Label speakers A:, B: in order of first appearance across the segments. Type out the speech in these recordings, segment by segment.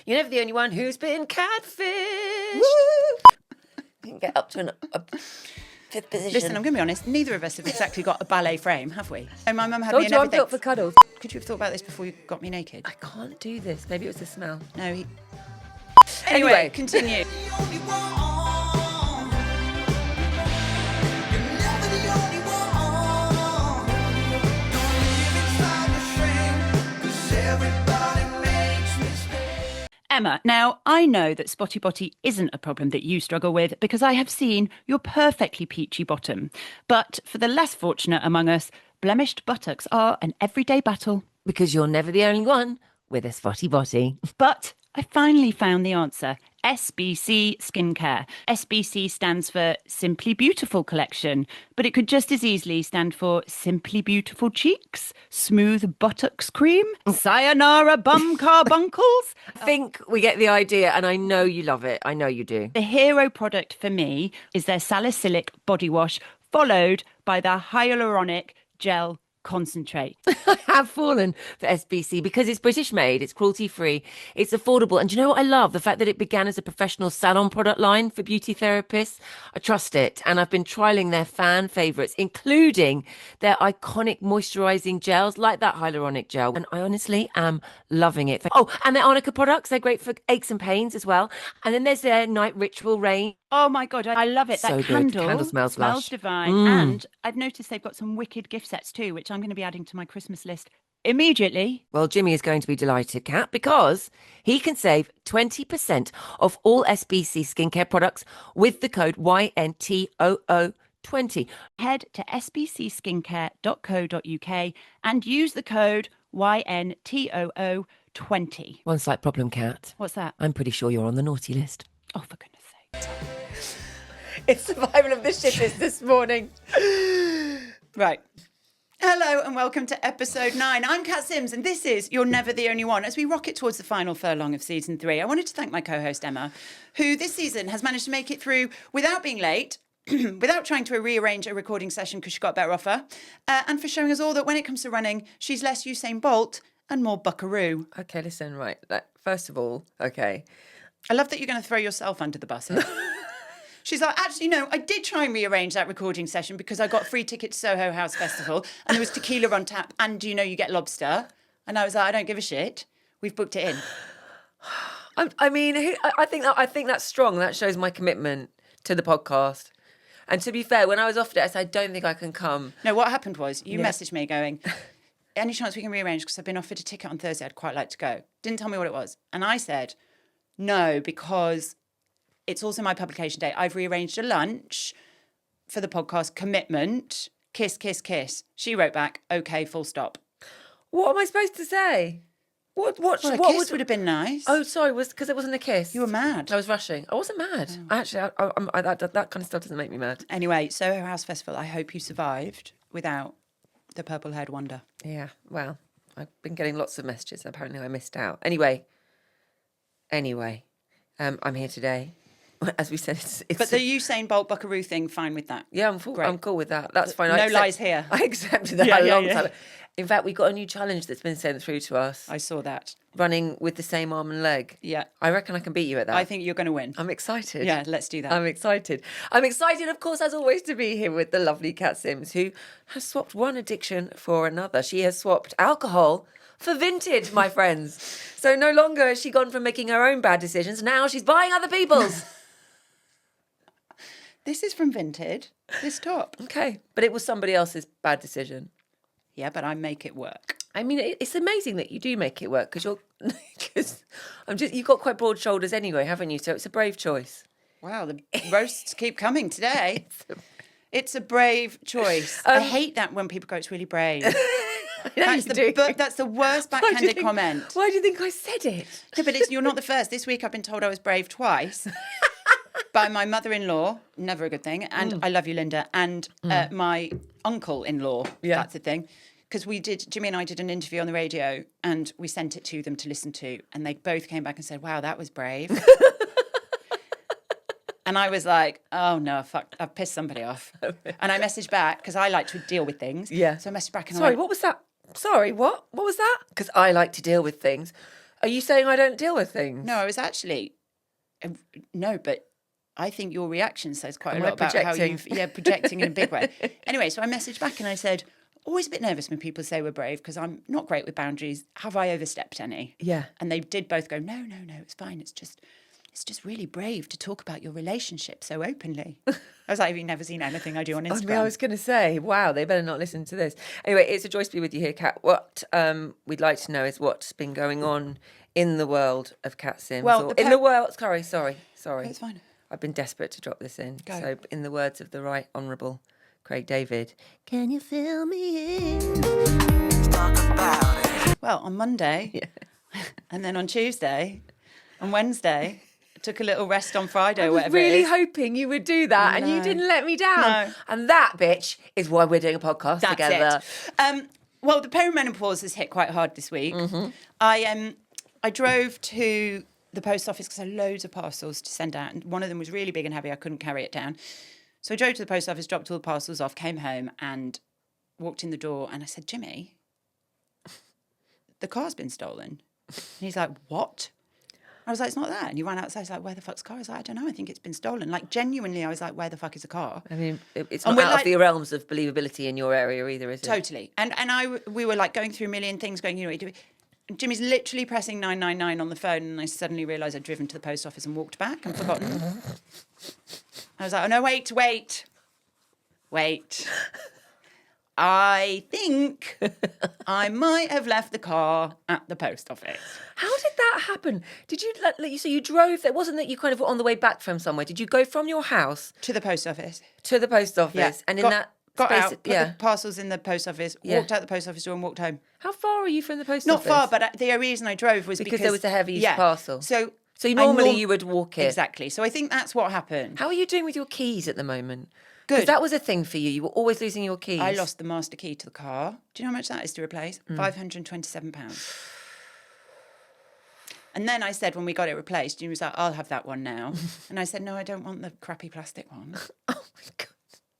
A: You're never the only one who's been catfished. You can get up to a fifth position.
B: Listen, I'm going to be honest, neither of us have exactly got a ballet frame, have we? And my mum had
A: Told
B: me in
A: you I'm
B: everything.
A: built for cuddles.
B: Could you have thought about this before you got me naked?
A: I can't do this. Maybe it was the smell.
B: No, Anyway, continue. Emma, now I know that spotty botty isn't a problem that you struggle with because I have seen your perfectly peachy bottom. But for the less fortunate among us, blemished buttocks are an everyday battle.
A: Because you're never the only one with a spotty botty.
B: But I finally found the answer. SBC Skincare. SBC stands for Simply Beautiful Collection, but it could just as easily stand for Simply Beautiful Cheeks, Smooth Buttocks Cream, Sayonara Bum Carbuncles.
A: I think we get the idea, and I know you love it. I know you do.
B: The hero product for me is their salicylic body wash, followed by their hyaluronic gel concentrate.
A: I have fallen for SBC because it's British made, it's cruelty free, it's affordable. And do you know what I love? The fact that it began as a professional salon product line for beauty therapists. I trust it. And I've been trialing their fan favourites, including their iconic moisturising gels like that hyaluronic gel. And I honestly am loving it. Oh, and their Arnica products, they're great for aches and pains as well. And then there's their night ritual range.
B: Oh my God, I love it.
A: So
B: that
A: good.
B: candle
A: Smells lush.
B: divine. And I've noticed they've got some wicked gift sets too, which I'm going to be adding to my Christmas list immediately.
A: Well, Jimmy is going to be delighted, Kat, because he can save 20% off all SBC skincare products with the code YNTOO20.
B: Head to sbcskincare.co.uk and use the code YNTOO20.
A: One slight problem, Kat.
B: What's that?
A: I'm pretty sure you're on the naughty list.
B: Oh, for goodness sake.
A: It's survival of the shittest this morning.
B: Right. Hello and welcome to episode 9. I'm Kat Sims and this is You're Never the Only One. As we rocket towards the final furlong of season 3, I wanted to thank my co-host Emma, who this season has managed to make it through without being late, without trying to rearrange a recording session because she got a better offer, and for showing us all that when it comes to running, she's less Usain Bolt and more Buckaroo.
A: Okay, listen, right. First of all, okay.
B: I love that you're going to throw yourself under the bus here. She's like, actually, no, I did try and rearrange that recording session because I got free ticket to Soho House Festival and there was tequila on tap and do you know you get lobster? And I was like, I don't give a shit. We've booked it in.
A: I think that's strong. That shows my commitment to the podcast. And to be fair, when I was offered it, I said, I don't think I can come.
B: No, what happened was you messaged me going, any chance we can rearrange because I've been offered a ticket on Thursday. I'd quite like to go. Didn't tell me what it was. And I said, no, because it's also my publication day. I've rearranged a lunch for the podcast commitment. Kiss, kiss, kiss. She wrote back, okay, full stop.
A: What am I supposed to say?
B: Well, a kiss would have been nice.
A: Oh, sorry, was because it wasn't a kiss.
B: You were mad.
A: I was rushing. I wasn't mad. Oh. Actually, that kind of stuff doesn't make me mad.
B: Anyway, Soho House Festival, I hope you survived without the purple-haired wonder.
A: Yeah, well, I've been getting lots of messages. Apparently I missed out. Anyway, I'm here today. As we said, it's
B: but the Usain Bolt Buckaroo thing, fine with that.
A: Yeah, I'm cool with that. That's fine.
B: No lies here.
A: I accepted that a long time. In fact, we got a new challenge that's been sent through to us.
B: I saw that.
A: Running with the same arm and leg.
B: Yeah.
A: I reckon I can beat you at that.
B: I think you're going to win.
A: I'm excited.
B: Yeah, let's do that.
A: I'm excited. I'm excited, of course, as always, to be here with the lovely Kat Sims, who has swapped one addiction for another. She has swapped alcohol for vintage, my friends. So no longer has she gone from making her own bad decisions. Now she's buying other people's.
B: This is from Vinted, this top.
A: Okay, but it was somebody else's bad decision.
B: Yeah, but I make it work.
A: I mean, it's amazing that you do make it work because you've got quite broad shoulders anyway, haven't you? So it's a brave choice.
B: Wow, the roasts keep coming today. It's a brave choice. I hate that when people go, it's really brave. That's the worst backhanded comment.
A: Why do you think I said it?
B: No, but you're not the first. This week I've been told I was brave twice. By my mother-in-law, never a good thing, and I love you, Linda, and my uncle-in-law, that's the thing. Because Jimmy and I did an interview on the radio, and we sent it to them to listen to, and they both came back and said, wow, that was brave. And I was like, oh no, fuck, I've pissed somebody off. And I messaged back, because I like to deal with things.
A: Yeah.
B: So I messaged back and
A: what was that? Sorry, what? What was that? Because I like to deal with things. Are you saying I don't deal with things?
B: No, I was actually... No, but I think your reaction says quite
A: Am
B: a
A: I
B: lot about how
A: projecting?
B: you've... projecting in a big way. Anyway, so I messaged back and I said, always a bit nervous when people say we're brave because I'm not great with boundaries. Have I overstepped any?
A: Yeah.
B: And they did both go, no, it's fine. It's just really brave to talk about your relationship so openly. I was like, have you never seen anything I do on Instagram?
A: I was going to say, wow, they better not listen to this. Anyway, it's a joy to be with you here, Kat. What we'd like to know is what's been going on in the world of Cat Sims.
B: Well,
A: in the world, sorry.
B: It's fine.
A: I've been desperate to drop this in.
B: Go.
A: So, in the words of the Right Honourable Craig David, can you fill me in?
C: Talk about it.
B: Well, on Monday, and then on Tuesday, on Wednesday, I took a little rest on Friday or whatever.
A: I was really
B: it is.
A: hoping you would do that, and you didn't let me down.
B: No.
A: And that, bitch, is why we're doing a podcast
B: That's
A: together.
B: it. Well, the perimenopause has hit quite hard this week.
A: Mm-hmm.
B: I drove to the post office because I had loads of parcels to send out, and one of them was really big and heavy. I couldn't carry it down. So I drove to the post office, dropped all the parcels off, came home and walked in the door and I said, Jimmy, the car's been stolen. And he's like, what? I was like, it's not that. And he ran outside. He's like, where the fuck's the car? I was like, I don't know. I think it's been stolen. Like, genuinely, I was like, where the fuck is the car?
A: I mean, it's
B: And
A: not
B: we're
A: out
B: like-
A: of the realms of believability in your area either, is it?
B: Totally. And we were like going through a million things going, and Jimmy's literally pressing 999 on the phone and I suddenly realised I'd driven to the post office and walked back and forgotten. I was like, oh no, wait. I think I might have left the car at the post office.
A: How did that happen? Did you so you drove? It wasn't that you kind of were on the way back from somewhere. Did you go from your house
B: To the post office.
A: to the post office?
B: Yeah.
A: And in
B: got,
A: that
B: got
A: space,
B: out, put the parcels in the post office, walked out the post office door and walked home.
A: How far are you from the post
B: Not
A: office?
B: far, but the reason I drove was
A: Because there was a heavy parcel.
B: So
A: you normally you would walk it.
B: Exactly. So I think that's what happened.
A: How are you doing with your keys at the moment?
B: Good.
A: Because that was a thing for you. You were always losing your keys.
B: I lost the master key to the car. Do you know how much that is to replace? £527. And then I said, when we got it replaced, he was like, I'll have that one now. And I said, no, I don't want the crappy plastic one.
A: Oh my God.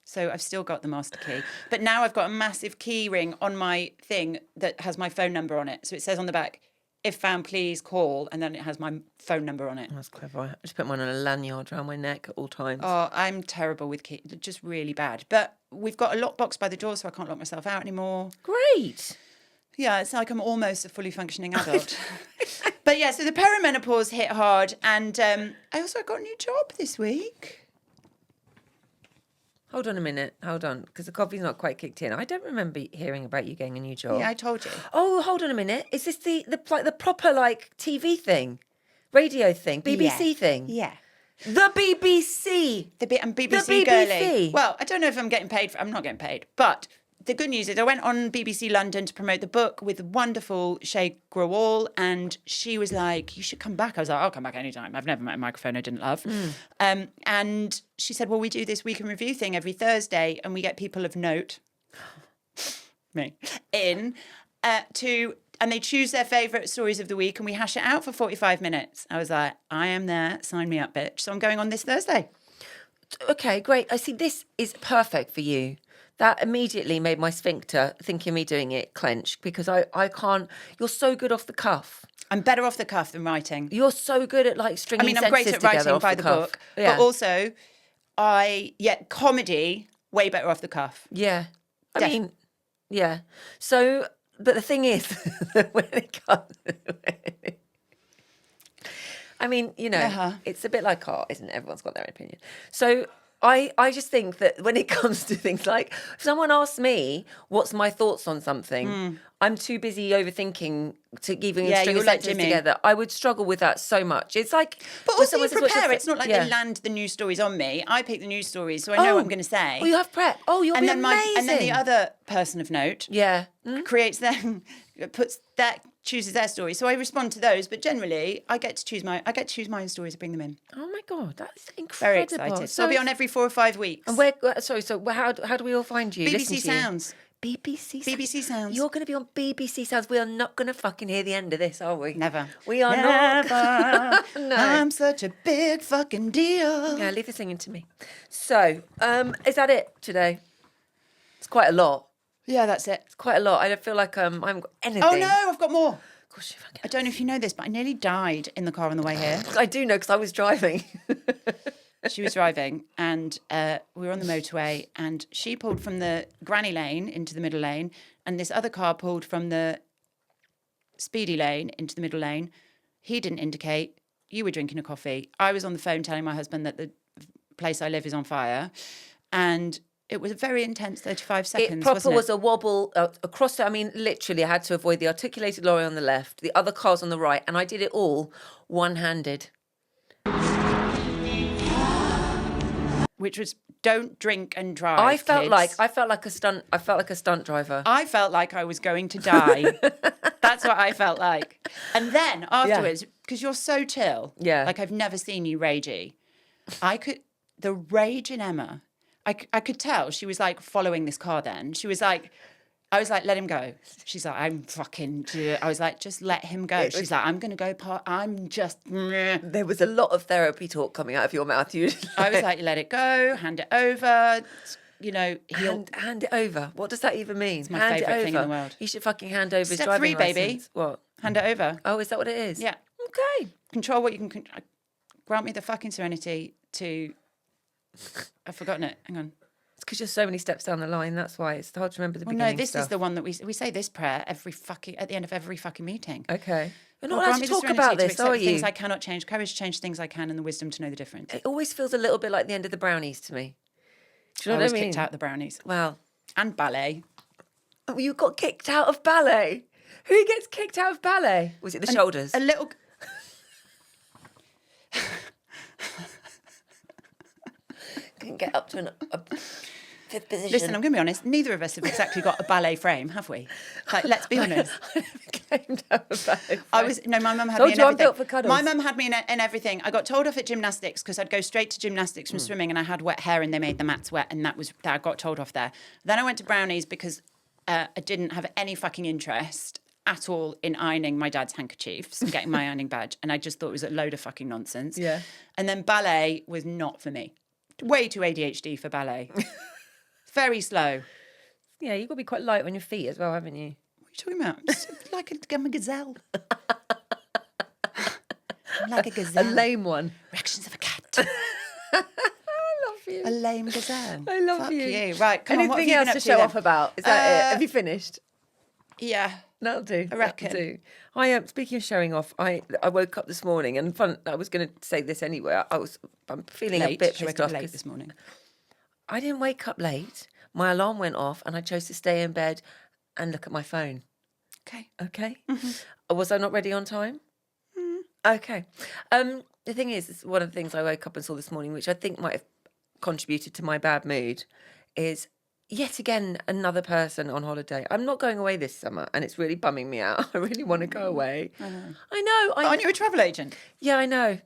B: So I've still got the master key. But now I've got a massive key ring on my thing that has my phone number on it. So it says on the back, if found, please call. And then it has my phone number on it.
A: That's clever. I just put mine on a lanyard around my neck at all times.
B: Oh, I'm terrible with keys. Just really bad. But we've got a lockbox by the door, so I can't lock myself out anymore.
A: Great.
B: Yeah, it's like I'm almost a fully functioning adult. But yeah, so the perimenopause hit hard. And I also got a new job this week.
A: Hold on a minute. Hold on. Because the coffee's not quite kicked in. I don't remember hearing about you getting a new job.
B: Yeah, I told you.
A: Oh, hold on a minute. Is this the proper like TV thing? Radio thing? BBC thing?
B: Yeah.
A: The BBC.
B: I'm BBC
A: The BBC.
B: girly. Well, I don't know if I'm getting paid I'm not getting paid. But the good news is I went on BBC London to promote the book with the wonderful Shay Grewal, and she was like, you should come back. I was like, I'll come back anytime. I've never met a microphone I didn't love. And she said, well, we do this week in review thing every Thursday and we get people of note, me, in and they choose their favourite stories of the week and we hash it out for 45 minutes. I was like, I am there. Sign me up, bitch. So I'm going on this Thursday.
A: Okay, great. I see this is perfect for you. That immediately made my sphincter, thinking me doing it, clench because I can't. You're so good off the cuff.
B: I'm better off the cuff than writing.
A: You're so good at like stringing
B: I mean, I'm
A: sentences
B: great at
A: together
B: writing
A: off
B: by
A: the
B: the
A: cuff.
B: book,
A: Yeah.
B: but also comedy, way better off the cuff.
A: Yeah. I mean, yeah. So, but the thing is, when it comes, I mean, you know, it's a bit like art, isn't it? Everyone's got their own opinion. So I just think that when it comes to things like, if someone asks me what's my thoughts on something, I'm too busy overthinking to even string a
B: you're like
A: sentence
B: Jimmy.
A: together. I would struggle with that so much. It's like,
B: But
A: when
B: also
A: someone
B: you
A: says, "What's your
B: prepare.
A: fa-"
B: It's not like
A: Yeah.
B: they land the news stories on me. I pick the news stories, so I know what I'm going to say.
A: Oh, you have prep. Oh, you'll
B: and
A: be
B: then
A: amazing.
B: and then the other person of note
A: Yeah.
B: creates them, chooses their story. So I respond to those, but generally I get to choose my own stories and bring them in.
A: Oh my God, that's incredible.
B: Very excited. So I'll be on every 4 or 5 weeks.
A: And where? Sorry. So how do we all find you? Listen
B: BBC
A: to you?
B: Sounds.
A: BBC Sounds.
B: BBC Sounds.
A: You're going to be on BBC Sounds. We are not going to fucking hear the end of this, are we?
B: Never.
A: We are
B: Never.
A: not. No.
B: I'm such a big fucking deal.
A: Yeah, leave the singing to me. So, is that it today? It's quite a lot.
B: Yeah, that's it.
A: It's quite a lot. I don't feel like I haven't got anything.
B: Oh no, I've got more.
A: Of course she fucking
B: I don't know if you know this, but I nearly died in the car on the way here.
A: I do know because I was driving.
B: She was driving and we were on the motorway and she pulled from the granny lane into the middle lane and this other car pulled from the speedy lane into the middle lane. He didn't indicate. You were drinking a coffee. I was on the phone telling my husband that the place I live is on fire. And it was a very intense 35 seconds,
A: It proper
B: wasn't it?
A: was a wobble across. I mean, literally, I had to avoid the articulated lorry on the left, the other cars on the right, and I did it all one-handed.
B: Which was don't drink and drive.
A: I felt
B: kids.
A: like a stunt. I felt like a stunt driver.
B: I felt like I was going to die. That's what I felt like. And then afterwards, because you're so chill, like I've never seen you ragey. The rage in Emma, I could tell she was like following this car then. She was like, I was like, let him go. She's like, I was like, just let him go. She's like, I'm going to go I'm just.
A: There was a lot of therapy talk coming out of your mouth.
B: I was like, let it go, hand it over. You know,
A: hand it over. What does that even mean? It's
B: my favourite thing in the world.
A: He should fucking hand over his
B: Step
A: driving
B: 3, baby.
A: license. What?
B: Hand it over.
A: Oh, is that what it is?
B: Yeah.
A: Okay.
B: Control what you can. Grant me the fucking serenity to. I've forgotten it. Hang on.
A: It's because you're so many steps down the line. That's why it's hard to remember the beginning.
B: No, this
A: stuff.
B: is the one that we say this prayer at the end of every fucking meeting.
A: Okay. We're not
B: Grant
A: allowed
B: me
A: to
B: the
A: talk
B: serenity
A: about
B: to
A: this,
B: accept
A: are
B: the things
A: you?
B: I cannot change, courage to change things I can, and the wisdom to know the difference.
A: It always feels a little bit like the end of the brownies to me. Do you know
B: I
A: what
B: was
A: I mean?
B: kicked out the brownies
A: Well,
B: and ballet.
A: oh, you got kicked out of ballet. Who gets kicked out of ballet? Was it the shoulders?
B: A little.
A: Couldn't get up to a fifth position.
B: Listen, I'm going to be honest. Neither of us have exactly got a ballet frame, have we? Like, let's be honest.
A: I never came down a ballet.
B: My mum had
A: Told
B: me in
A: you I'm
B: everything.
A: built for cuddles.
B: My mum had me in everything. I got told off at gymnastics because I'd go straight to gymnastics from swimming, and I had wet hair, and they made the mats wet, and that I got told off there. Then I went to brownies because I didn't have any fucking interest at all in ironing my dad's handkerchiefs and getting my ironing badge, and I just thought it was a load of fucking nonsense.
A: Yeah.
B: And then ballet was not for me. Way too ADHD for ballet. Very slow.
A: Yeah, you've got to be quite light on your feet as well, haven't you?
B: What are you talking about? Just like I'm a gazelle. I'm like a
A: A
B: gazelle.
A: lame one.
B: Reactions of a cat.
A: I love you.
B: A lame gazelle.
A: I love
B: Fuck
A: you.
B: Right, come on. What have
A: Anything
B: you
A: else
B: been up
A: to
B: to
A: show
B: then?
A: off about? Is that it? Have you finished?
B: Yeah.
A: That'll do.
B: I reckon.
A: That'll do. I am. Speaking of showing off, I woke up this morning and I was going to say this anyway. I'm feeling
B: Late.
A: a bit
B: She woke
A: pissed
B: up
A: off
B: late
A: 'cause
B: this morning.
A: I didn't wake up late. My alarm went off, and I chose to stay in bed and look at my phone.
B: Okay.
A: Okay. Was I not ready on time? Okay. The thing is one of the things I woke up and saw this morning, which I think might have contributed to my bad mood, is yet again another person on holiday. I'm not going away this summer, and it's really bumming me out. I really want to go away. I know.
B: Aren't you a travel agent?
A: Yeah, I know.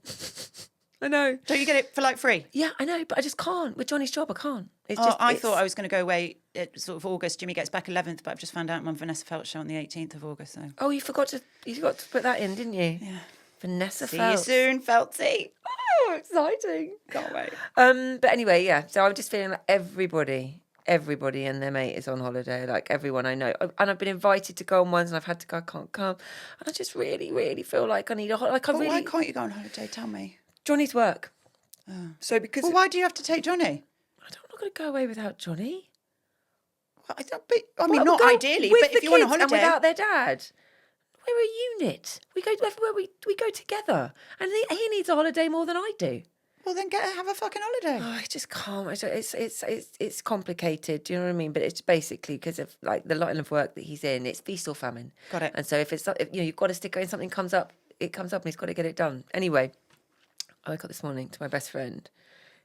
A: I know.
B: Don't you get it for like free?
A: Yeah, I know, but I just can't. With Johnny's job, I can't. It's
B: I thought I was going to go away at sort of August. Jimmy gets back 11th, but I've just found out I'm on Vanessa Feltz show on the 18th of August. So.
A: Oh, you forgot to put that in, didn't you? Yeah. Vanessa
B: See
A: Feltz.
B: you soon, Feltzy.
A: Oh, exciting.
B: Can't wait.
A: But anyway, yeah. So I'm just feeling like everybody and their mate is on holiday, like everyone I know. And I've been invited to go on ones and I've had to go, I can't come. And I just really, really feel like I need a holiday.
B: Well, why can't you go on holiday? Tell me.
A: Johnny's work. So because...
B: Well, why do you have to take Johnny?
A: I'm not going to go away without Johnny.
B: I mean, not ideally,
A: with
B: but
A: the
B: if you want a
A: kids
B: holiday...
A: and without their dad. We're a unit. We go everywhere we go together. And he needs a holiday more than I do.
B: Well, then have a fucking holiday.
A: Oh, I just can't. It's complicated. Do you know what I mean? But it's basically because of like the line of work that he's in. It's feast or famine.
B: Got it.
A: And so if you've got to stick going, something comes up, it comes up, and he's got to get it done. Anyway, I woke up this morning to my best friend,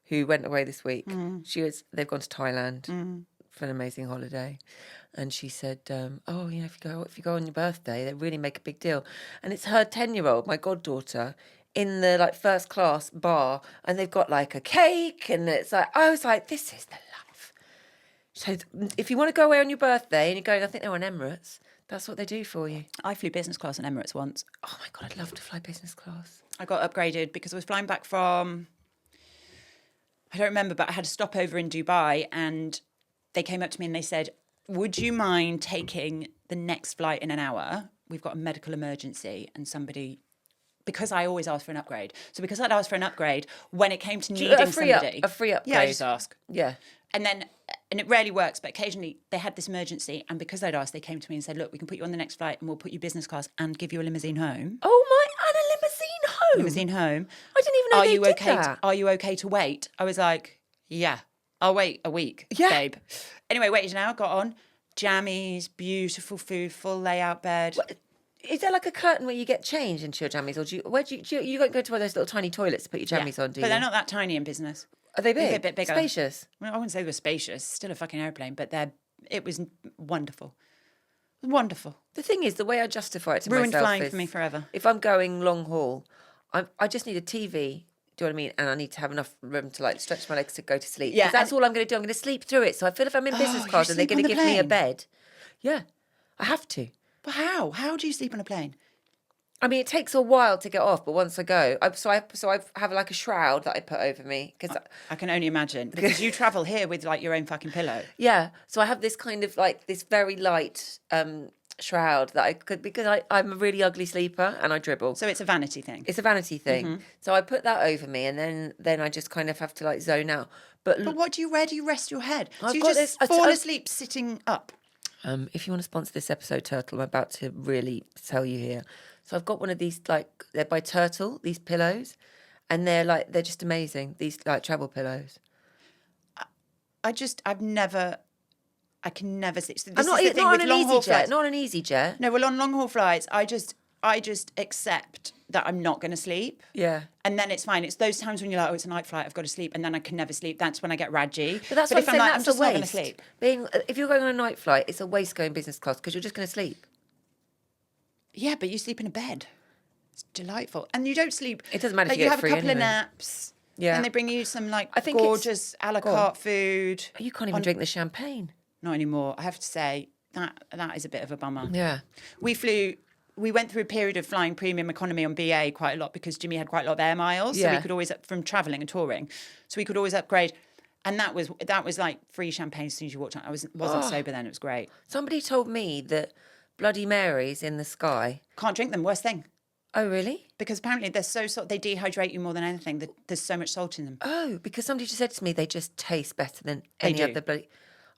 A: who went away this week. They've gone to Thailand for an amazing holiday, and she said, "Oh, you know, if you go on your birthday, they really make a big deal." And it's her 10-year-old, my goddaughter, in the like first class bar, and they've got like a cake, and it's like I was like, this is the life. So if you want to go away on your birthday and you're going, I think they're on Emirates, that's what they do for you.
B: I flew business class on Emirates once.
A: Oh my God, I'd love to fly business class.
B: I got upgraded because I was flying back from, I don't remember, but I had a stopover in Dubai, and they came up to me and they said, would you mind taking the next flight in an hour we've got a medical emergency and somebody, because I always ask for an upgrade. So because I'd asked for an upgrade, when it came to needing
A: a free
B: somebody.
A: a free upgrade.
B: Yeah, I just ask.
A: Yeah.
B: And it rarely works, but occasionally they had this emergency, and because I'd asked, they came to me and said, look, we can put you on the next flight and we'll put you business class and give you a limousine home.
A: Oh my, and a limousine home.
B: Limousine home.
A: I didn't even know they did that.
B: Are you okay to wait? I was like, yeah, I'll wait a week,
A: Yeah.
B: babe. Anyway, waited an hour, got on. Jammies, beautiful food, full layout bed.
A: Is there like a curtain where you get changed into your jammies, or you don't go to one of those little tiny toilets to put your jammies on, do you?
B: But they're not that tiny in business.
A: Are they big?
B: They're a bit bigger.
A: Spacious?
B: Well, I wouldn't say they were spacious. Still a fucking airplane, but it was wonderful. Wonderful.
A: The thing is, the way I justify it to
B: Ruined
A: myself
B: flying
A: is,
B: for me forever.
A: if I'm going long haul, I just need a TV. Do you know what I mean? And I need to have enough room to like stretch my legs to go to sleep.
B: Yeah,
A: 'Cause that's all I'm going to do. I'm going to sleep through it. So I feel if I'm in business
B: you
A: class and they're
B: sleep
A: going
B: on
A: to
B: the
A: give me a
B: plane?
A: bed, yeah, I have to.
B: But how? How do you sleep on a plane?
A: I mean, it takes a while to get off, but once I go, I have like a shroud that I put over me because
B: I can only imagine, because you travel here with like your own fucking pillow.
A: yeah. So I have this kind of like this very light shroud that I could, because I'm a really ugly sleeper and I dribble.
B: So it's a vanity thing.
A: It's a vanity thing. So I put that over me, and then I just kind of have to like zone out. But
B: But where do you rest your head? So
A: I've
B: you
A: got
B: just
A: this-
B: fall asleep sitting up.
A: if you want to sponsor this episode, Turtle, I'm about to really tell you here. So I've got one of these, like, they're by Turtle, these pillows, and they're just amazing. These like travel pillows.
B: I can never sleep. So this
A: I'm not,
B: is the thing
A: not
B: with
A: on an
B: long haul
A: easy jet.
B: flights.
A: Not on an easy jet.
B: No, well, on long haul flights, I just accept that I'm not going to sleep.
A: Yeah.
B: And then it's fine. It's those times when you're like, oh, it's a night flight, I've got to sleep, and then I can never sleep. That's when I get radgy.
A: But that's what
B: if
A: I'm saying.
B: like,
A: That's
B: I'm just
A: a
B: not going to
A: waste.
B: sleep.
A: If you're going on a night flight, it's a waste going business class because you're just going to sleep.
B: Yeah, but you sleep in a bed. It's delightful, and you don't sleep.
A: It doesn't matter if
B: like,
A: you
B: you
A: get
B: have
A: free
B: a couple of
A: anyway.
B: naps.
A: Yeah.
B: And they bring you some like
A: I think it's-
B: gorgeous a la
A: Go on.
B: carte food.
A: You can't even drink the champagne.
B: Not anymore. I have to say that is a bit of a bummer.
A: Yeah.
B: We went through a period of flying premium economy on BA quite a lot because Jimmy had quite a lot of air miles. So we
A: Yeah.
B: could always, from travelling and touring, so we could always upgrade. And that was like free champagne as soon as you walked on. I wasn't sober then. It was great.
A: Somebody told me that Bloody Marys in the sky.
B: Can't drink them. Worst thing.
A: Oh, really?
B: Because apparently they're so salt. They dehydrate you more than anything. There's so much salt in them.
A: Oh, because somebody just said to me they just taste better than
B: They
A: any
B: do.
A: other bloody.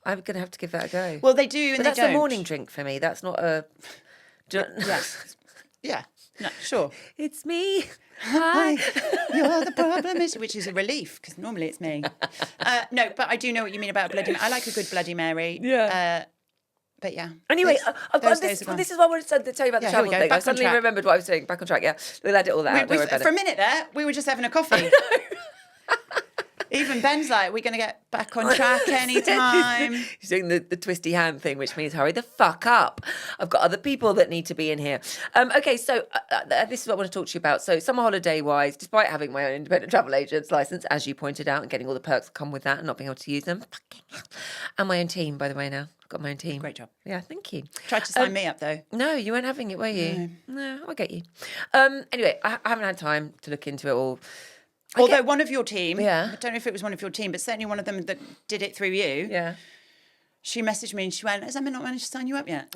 A: I'm going to have to give that a go.
B: Well, they do, and
A: but
B: they
A: that's
B: don't.
A: a morning drink for me. That's not a.
B: Yeah. No, sure.
A: It's me.
B: Hi, you're the problem, which is a relief because normally it's me. No, but I do know what you mean about Bloody Mary. I like a good Bloody Mary.
A: Yeah.
B: But yeah.
A: Anyway,
B: those
A: I've got
B: days
A: this.
B: are gone.
A: This is what I wanted to tell you about the
B: Yeah, here we
A: travel
B: go.
A: thing.
B: Back
A: I
B: on
A: suddenly
B: track.
A: remembered what I was doing. Back on track. Yeah, we'll edit all that out. Don't worry about
B: For
A: it.
B: a minute there, we were just having a coffee. Even Ben's like, we're going to get back on track anytime.
A: He's doing the twisty hand thing, which means hurry the fuck up. I've got other people that need to be in here. Okay, so this is what I want to talk to you about. So summer holiday wise, despite having my own independent travel agent's license, as you pointed out, and getting all the perks that come with that and not being able to use them. And my own team, by the way, now. I've got my own team.
B: Great job.
A: Yeah, thank you.
B: Tried to sign me up though.
A: No, you weren't having it, were you? No, I'll get you. Anyway, I haven't had time to look into it all.
B: Although one of your team,
A: Yeah.
B: I don't know if it was one of your team, but certainly one of them that did it through you.
A: Yeah.
B: She messaged me and she went, has Emma not managed to sign you up yet?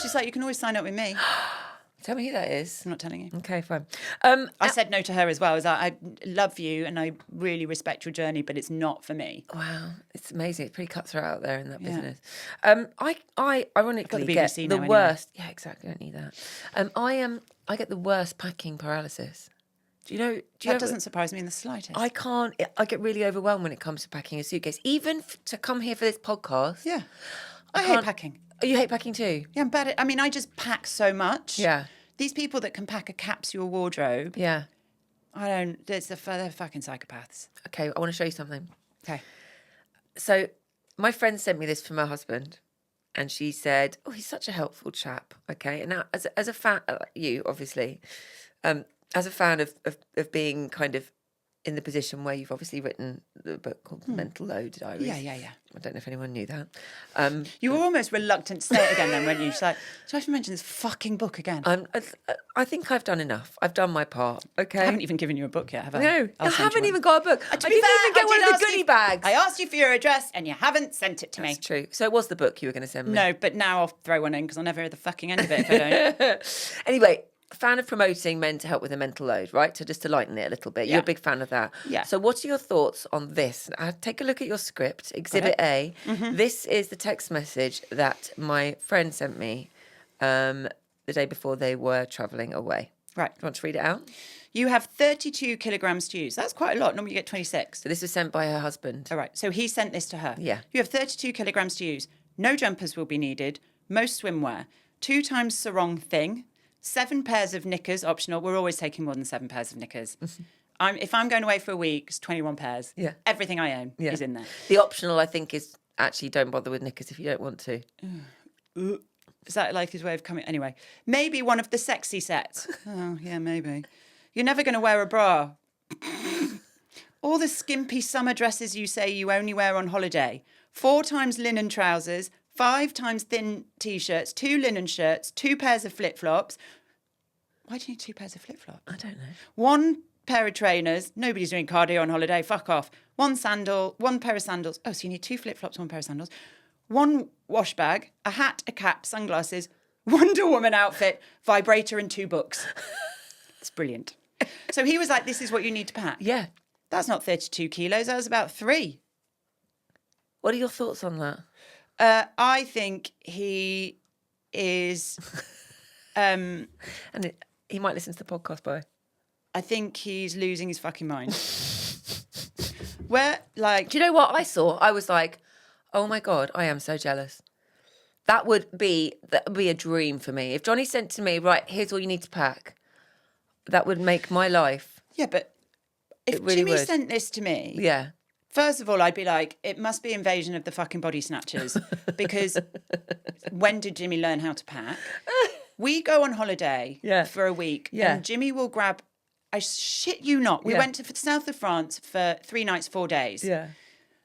B: She's like, you can always sign up with me.
A: Tell me who that is.
B: I'm not telling you.
A: Okay, fine.
B: I said no to her as well. I was like, I love you and I really respect your journey, but it's not for me.
A: Wow, it's amazing. It's pretty cutthroat out there in that
B: Yeah.
A: business. I ironically
B: the
A: get
B: BBC
A: the
B: now anyway.
A: worst. Yeah, exactly. I don't need that. I get the worst packing paralysis. Do you know?
B: That doesn't surprise me in the slightest.
A: I can't. I get really overwhelmed when it comes to packing a suitcase. Even to come here for this podcast.
B: Yeah. I hate
A: can't-
B: packing.
A: Oh, you hate packing too?
B: Yeah, I'm bad at, I mean, I just pack so much.
A: Yeah.
B: These people that can pack a capsule wardrobe,
A: Yeah.
B: they're fucking psychopaths.
A: Okay, I want to show you something.
B: Okay.
A: So, my friend sent me this from her husband, and she said, "Oh, he's such a helpful chap." Okay, and now as a fan, you obviously, as a fan of being kind of in the position where you've obviously written the book called Mental Load Diaries.
B: Yeah.
A: I don't know if anyone knew that.
B: You were almost reluctant to say it again then, weren't you? She's like, do I have to mention this fucking book again?
A: I think I've done enough. I've done my part. Okay.
B: I haven't even given you a book yet, have I?
A: No,
B: I'll
A: I
B: send you
A: haven't
B: one.
A: even got a book. I
B: To
A: didn't
B: be fair,
A: even get
B: I
A: one
B: did
A: of the
B: ask
A: goodie
B: you-
A: bags.
B: I asked you for your address and you haven't sent it to me.
A: That's true. So it was the book you were going to send me.
B: No, but now I'll throw one in because I'll never hear the fucking end of it if I don't.
A: Anyway, fan of promoting men to help with a mental load, right? So just to lighten it a little bit. You're
B: Yeah.
A: a big fan of that.
B: Yeah.
A: So what are your thoughts on this? Take a look at your script, Exhibit A.
B: Mm-hmm.
A: This is the text message that my friend sent me the day before they were travelling away.
B: Right.
A: Do you want to read it out?
B: You have 32 kilograms to use. That's quite a lot. Normally you get 26.
A: So this was sent by her husband.
B: All right. So he sent this to her.
A: Yeah.
B: You have 32 kilograms to use. No jumpers will be needed. Most swimwear. 2 times sarong thing. 7 pairs of knickers, optional. We're always taking more than 7 pairs of knickers. If I'm going away for a week, it's 21 pairs.
A: Yeah.
B: Everything I own is in there.
A: The optional, I think, is actually don't bother with knickers if you don't want to.
B: Is that like his way of coming? Anyway, maybe one of the sexy sets. Oh, yeah, maybe. You're never going to wear a bra. All the skimpy summer dresses you say you only wear on holiday. 4 times linen trousers, 5 times thin T-shirts, 2 linen shirts, 2 pairs of flip-flops. Why do you need 2 pairs of flip-flops?
A: I don't know.
B: 1 pair of trainers. Nobody's doing cardio on holiday. Fuck off. 1 sandal, 1 pair of sandals. Oh, so you need 2 flip-flops, 1 pair of sandals. 1 wash bag, a hat, a cap, sunglasses, Wonder Woman outfit, vibrator and 2 books. It's brilliant. So he was like, this is what you need to pack.
A: Yeah.
B: That's not 32 kilos. That was about 3.
A: What are your thoughts on that?
B: I think he is...
A: And he might listen to the podcast, by.
B: I think he's losing his fucking mind. Where, like...
A: Do you know what I saw? I was like, oh my God, I am so jealous. That would be a dream for me. If Johnny sent to me, right, here's all you need to pack, that would make my life.
B: Yeah, but if
A: It really
B: Jimmy
A: would.
B: sent this to me...
A: Yeah.
B: First of all, I'd be like, it must be Invasion of the fucking Body Snatchers. Because when did Jimmy learn how to pack? We go on holiday for a week.
A: Yeah.
B: And Jimmy will grab, I shit you not, we went to the south of France for 3 nights, 4 days.
A: Yeah.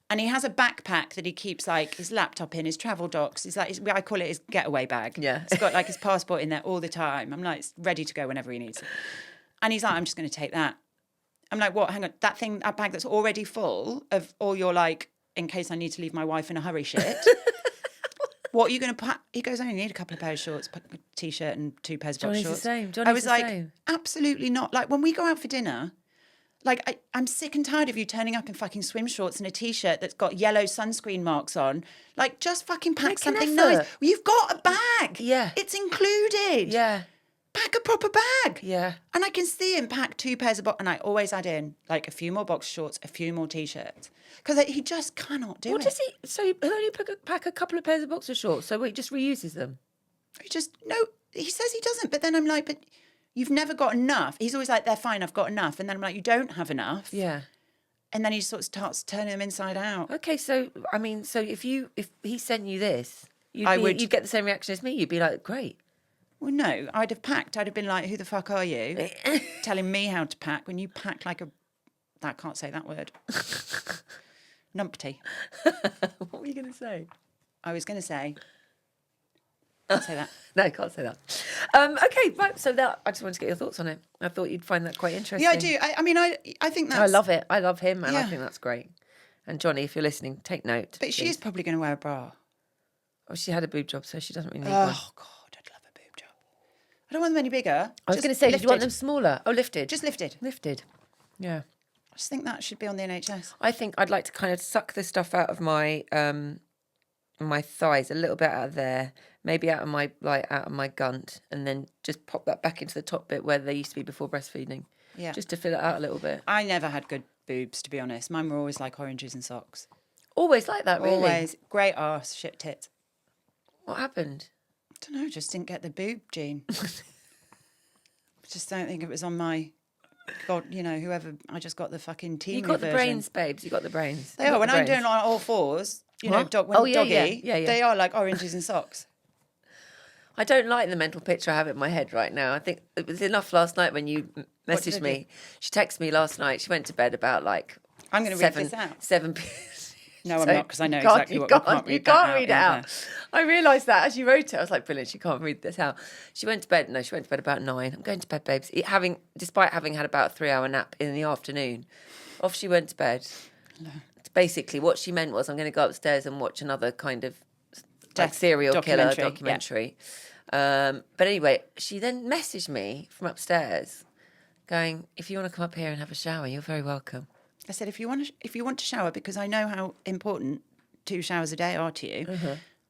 B: And he has a backpack that he keeps like his laptop in, his travel docs. It's like, I call it his getaway bag.
A: Yeah.
B: It's got like his passport in there all the time. I'm like, it's ready to go whenever he needs it. And he's like, I'm just going to take that. I'm like, what? Hang on, that bag that's already full of all your like, in case I need to leave my wife in a hurry shit. What are you going to pack? He goes, I only need a couple of pairs of shorts, a t-shirt and 2 pairs of box
A: Johnny's the
B: shorts.
A: same.
B: I
A: Johnny's
B: was
A: the
B: like,
A: same.
B: absolutely not. Like when we go out for dinner, like I'm sick and tired of you turning up in fucking swim shorts and a t-shirt that's got yellow sunscreen marks on. Like just fucking pack
A: Make an
B: something
A: effort.
B: nice. Well, you've got a bag.
A: Yeah.
B: It's included.
A: Yeah.
B: Pack a proper bag.
A: Yeah.
B: And I can see him pack 2 pairs of box, and I always add in like a few more box shorts, a few more t-shirts, because he just cannot do
A: What
B: it.
A: does he? So he only pack a couple of pairs of boxer shorts. So he just reuses them.
B: He just no. He says he doesn't, but then I'm like, but you've never got enough. He's always like, they're fine, I've got enough, and then I'm like, you don't have enough.
A: Yeah.
B: And then he sort of starts turning them inside out.
A: Okay. So I mean, so if he sent you this,
B: I would-
A: you'd get the same reaction as me. You'd be like, great.
B: Well, no, I'd have packed. I'd have been like, who the fuck are you? Telling me how to pack when you pack like a... I can't say that word. Numpty.
A: What were you going to say?
B: I was going to say... Can't say that.
A: No, I can't say that. Okay, right. So I just wanted to get your thoughts on it. I thought you'd find that quite interesting.
B: Yeah, I do. I mean, I think that's...
A: I love it. I love him, and I
B: Yeah.
A: think that's great. And Johnny, if you're listening, take note.
B: But she
A: please.
B: is probably going to wear a bra.
A: Oh, she had a boob job, so she doesn't really need
B: Oh,
A: one.
B: God, I'd love a boob job. I don't want them any bigger.
A: I was going to say, did you want them smaller? Oh, lifted.
B: Just lifted.
A: Lifted. Yeah.
B: I just think that should be on the NHS.
A: I think I'd like to kind of suck the stuff out of my my thighs, a little bit out of there, maybe out of my gunt, and then just pop that back into the top bit where they used to be before breastfeeding.
B: Yeah.
A: Just to fill it out a little bit.
B: I never had good boobs, to be honest. Mine were always like oranges and socks.
A: Always like that, really.
B: Always. Great arse, shit tits.
A: What happened?
B: I don't know, just didn't get the boob gene. Just don't think it was on my... God, you know, whoever... I just got the fucking team
A: You got the
B: version.
A: brains, babes. You got the brains.
B: They
A: You
B: are.
A: got
B: When
A: the
B: I'm
A: brains.
B: doing on all fours, you
A: What?
B: know, when
A: Oh, yeah,
B: doggy,
A: yeah.
B: they are like oranges and socks.
A: I don't like the mental picture I have in my head right now. I think it was enough last night when you
B: What did
A: messaged
B: I do?
A: me. She texted me last night. She went to bed about like
B: I'm going to read this out.
A: 7 p.m.
B: No, I'm
A: So
B: not, because I know
A: you can't-
B: exactly
A: you
B: what we
A: can't-
B: can't
A: you
B: read that
A: can't read it
B: out
A: out. I realised that as you wrote it. I was like, brilliant. She can't read this out. She went to bed. No, she went to bed about 9. I'm going to bed, babes. Despite having had about a 3-hour nap in the afternoon, off she went to bed. Basically, what she meant was, I'm going to go upstairs and watch another kind of like
B: Death
A: serial killer
B: documentary, yeah.
A: documentary. But anyway, she then messaged me from upstairs, going, "If you want to come up here and have a shower, you're very welcome."
B: I said, if you want to shower, because I know how important 2 showers a day are to you,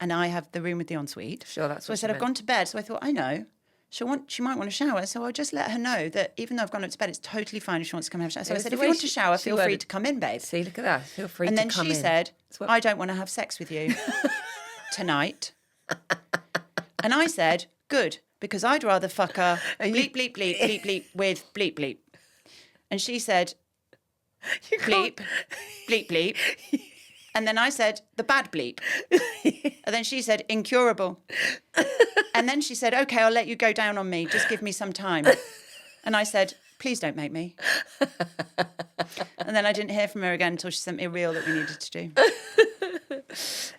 B: and I have the room with the ensuite.
A: Sure, that's
B: so I
A: what she
B: said, I've
A: meant.
B: gone to bed. So I thought, I know. She might want to shower, so I'll just let her know that even though I've gone up to bed, it's totally fine if she wants to come and have a shower. So
A: It
B: I
A: was
B: said,
A: the
B: if
A: way
B: you want to
A: she-
B: shower,
A: she
B: feel free
A: worded-
B: to come in, babe.
A: See, look at that. Feel free
B: And
A: to
B: then
A: come
B: she
A: in.
B: said,
A: That's what-
B: I don't want to have sex with you tonight. And I said, good, because I'd rather fuck her bleep, bleep, bleep, bleep, bleep with bleep, bleep. And she said,
A: You can't-
B: bleep, bleep, bleep. And then I said, the bad bleep. And then she said, incurable. And then she said, okay, I'll let you go down on me. Just give me some time. And I said, please don't make me. And then I didn't hear from her again until she sent me a reel that we needed to do.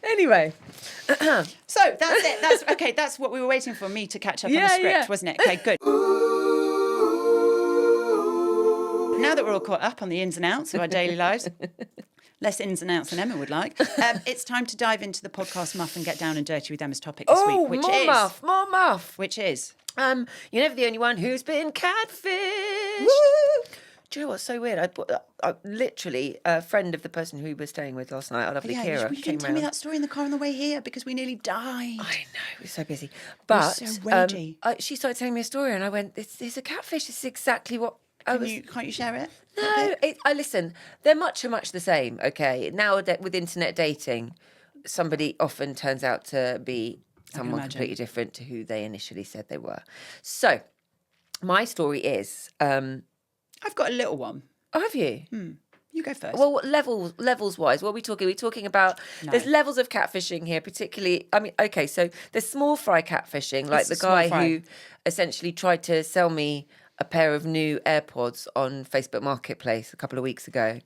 A: Anyway,
B: So that's it. That's okay. That's what we were waiting for, me to catch up on the
A: Yeah,
B: script,
A: yeah.
B: wasn't it? Okay, good. Now that we're all caught up on the ins and outs of our daily lives, less ins and outs than Emma would like, it's time to dive into the podcast muff and get down and dirty with Emma's topic this week, which is
A: more muff.
B: which is
A: You're never the only one who's been catfished. Do you know what's so weird? I literally a friend of the person who we were staying with last night, our lovely
B: yeah.
A: Kira,
B: You
A: came
B: didn't tell me
A: round.
B: that story in the car on the way here because we nearly died.
A: I know, we were so busy. But
B: so ragey.
A: she started telling me a story, and I went, "It's a catfish. This is exactly what I was."
B: Can't you share it?
A: No, I listen. They're much the same. Okay, nowadays with internet dating, somebody often turns out to be someone
B: imagine.
A: completely different to who they initially said they were. So, my story is,
B: I've got a little one.
A: oh, have you?
B: You go first.
A: Well, levels wise, what are we talking? We're talking about there's levels of catfishing here, particularly. I mean, okay, so there's small fry catfishing, like
B: What's
A: the
B: a small
A: guy
B: fry?
A: who essentially tried to sell me a pair of new AirPods on Facebook Marketplace a couple of weeks ago,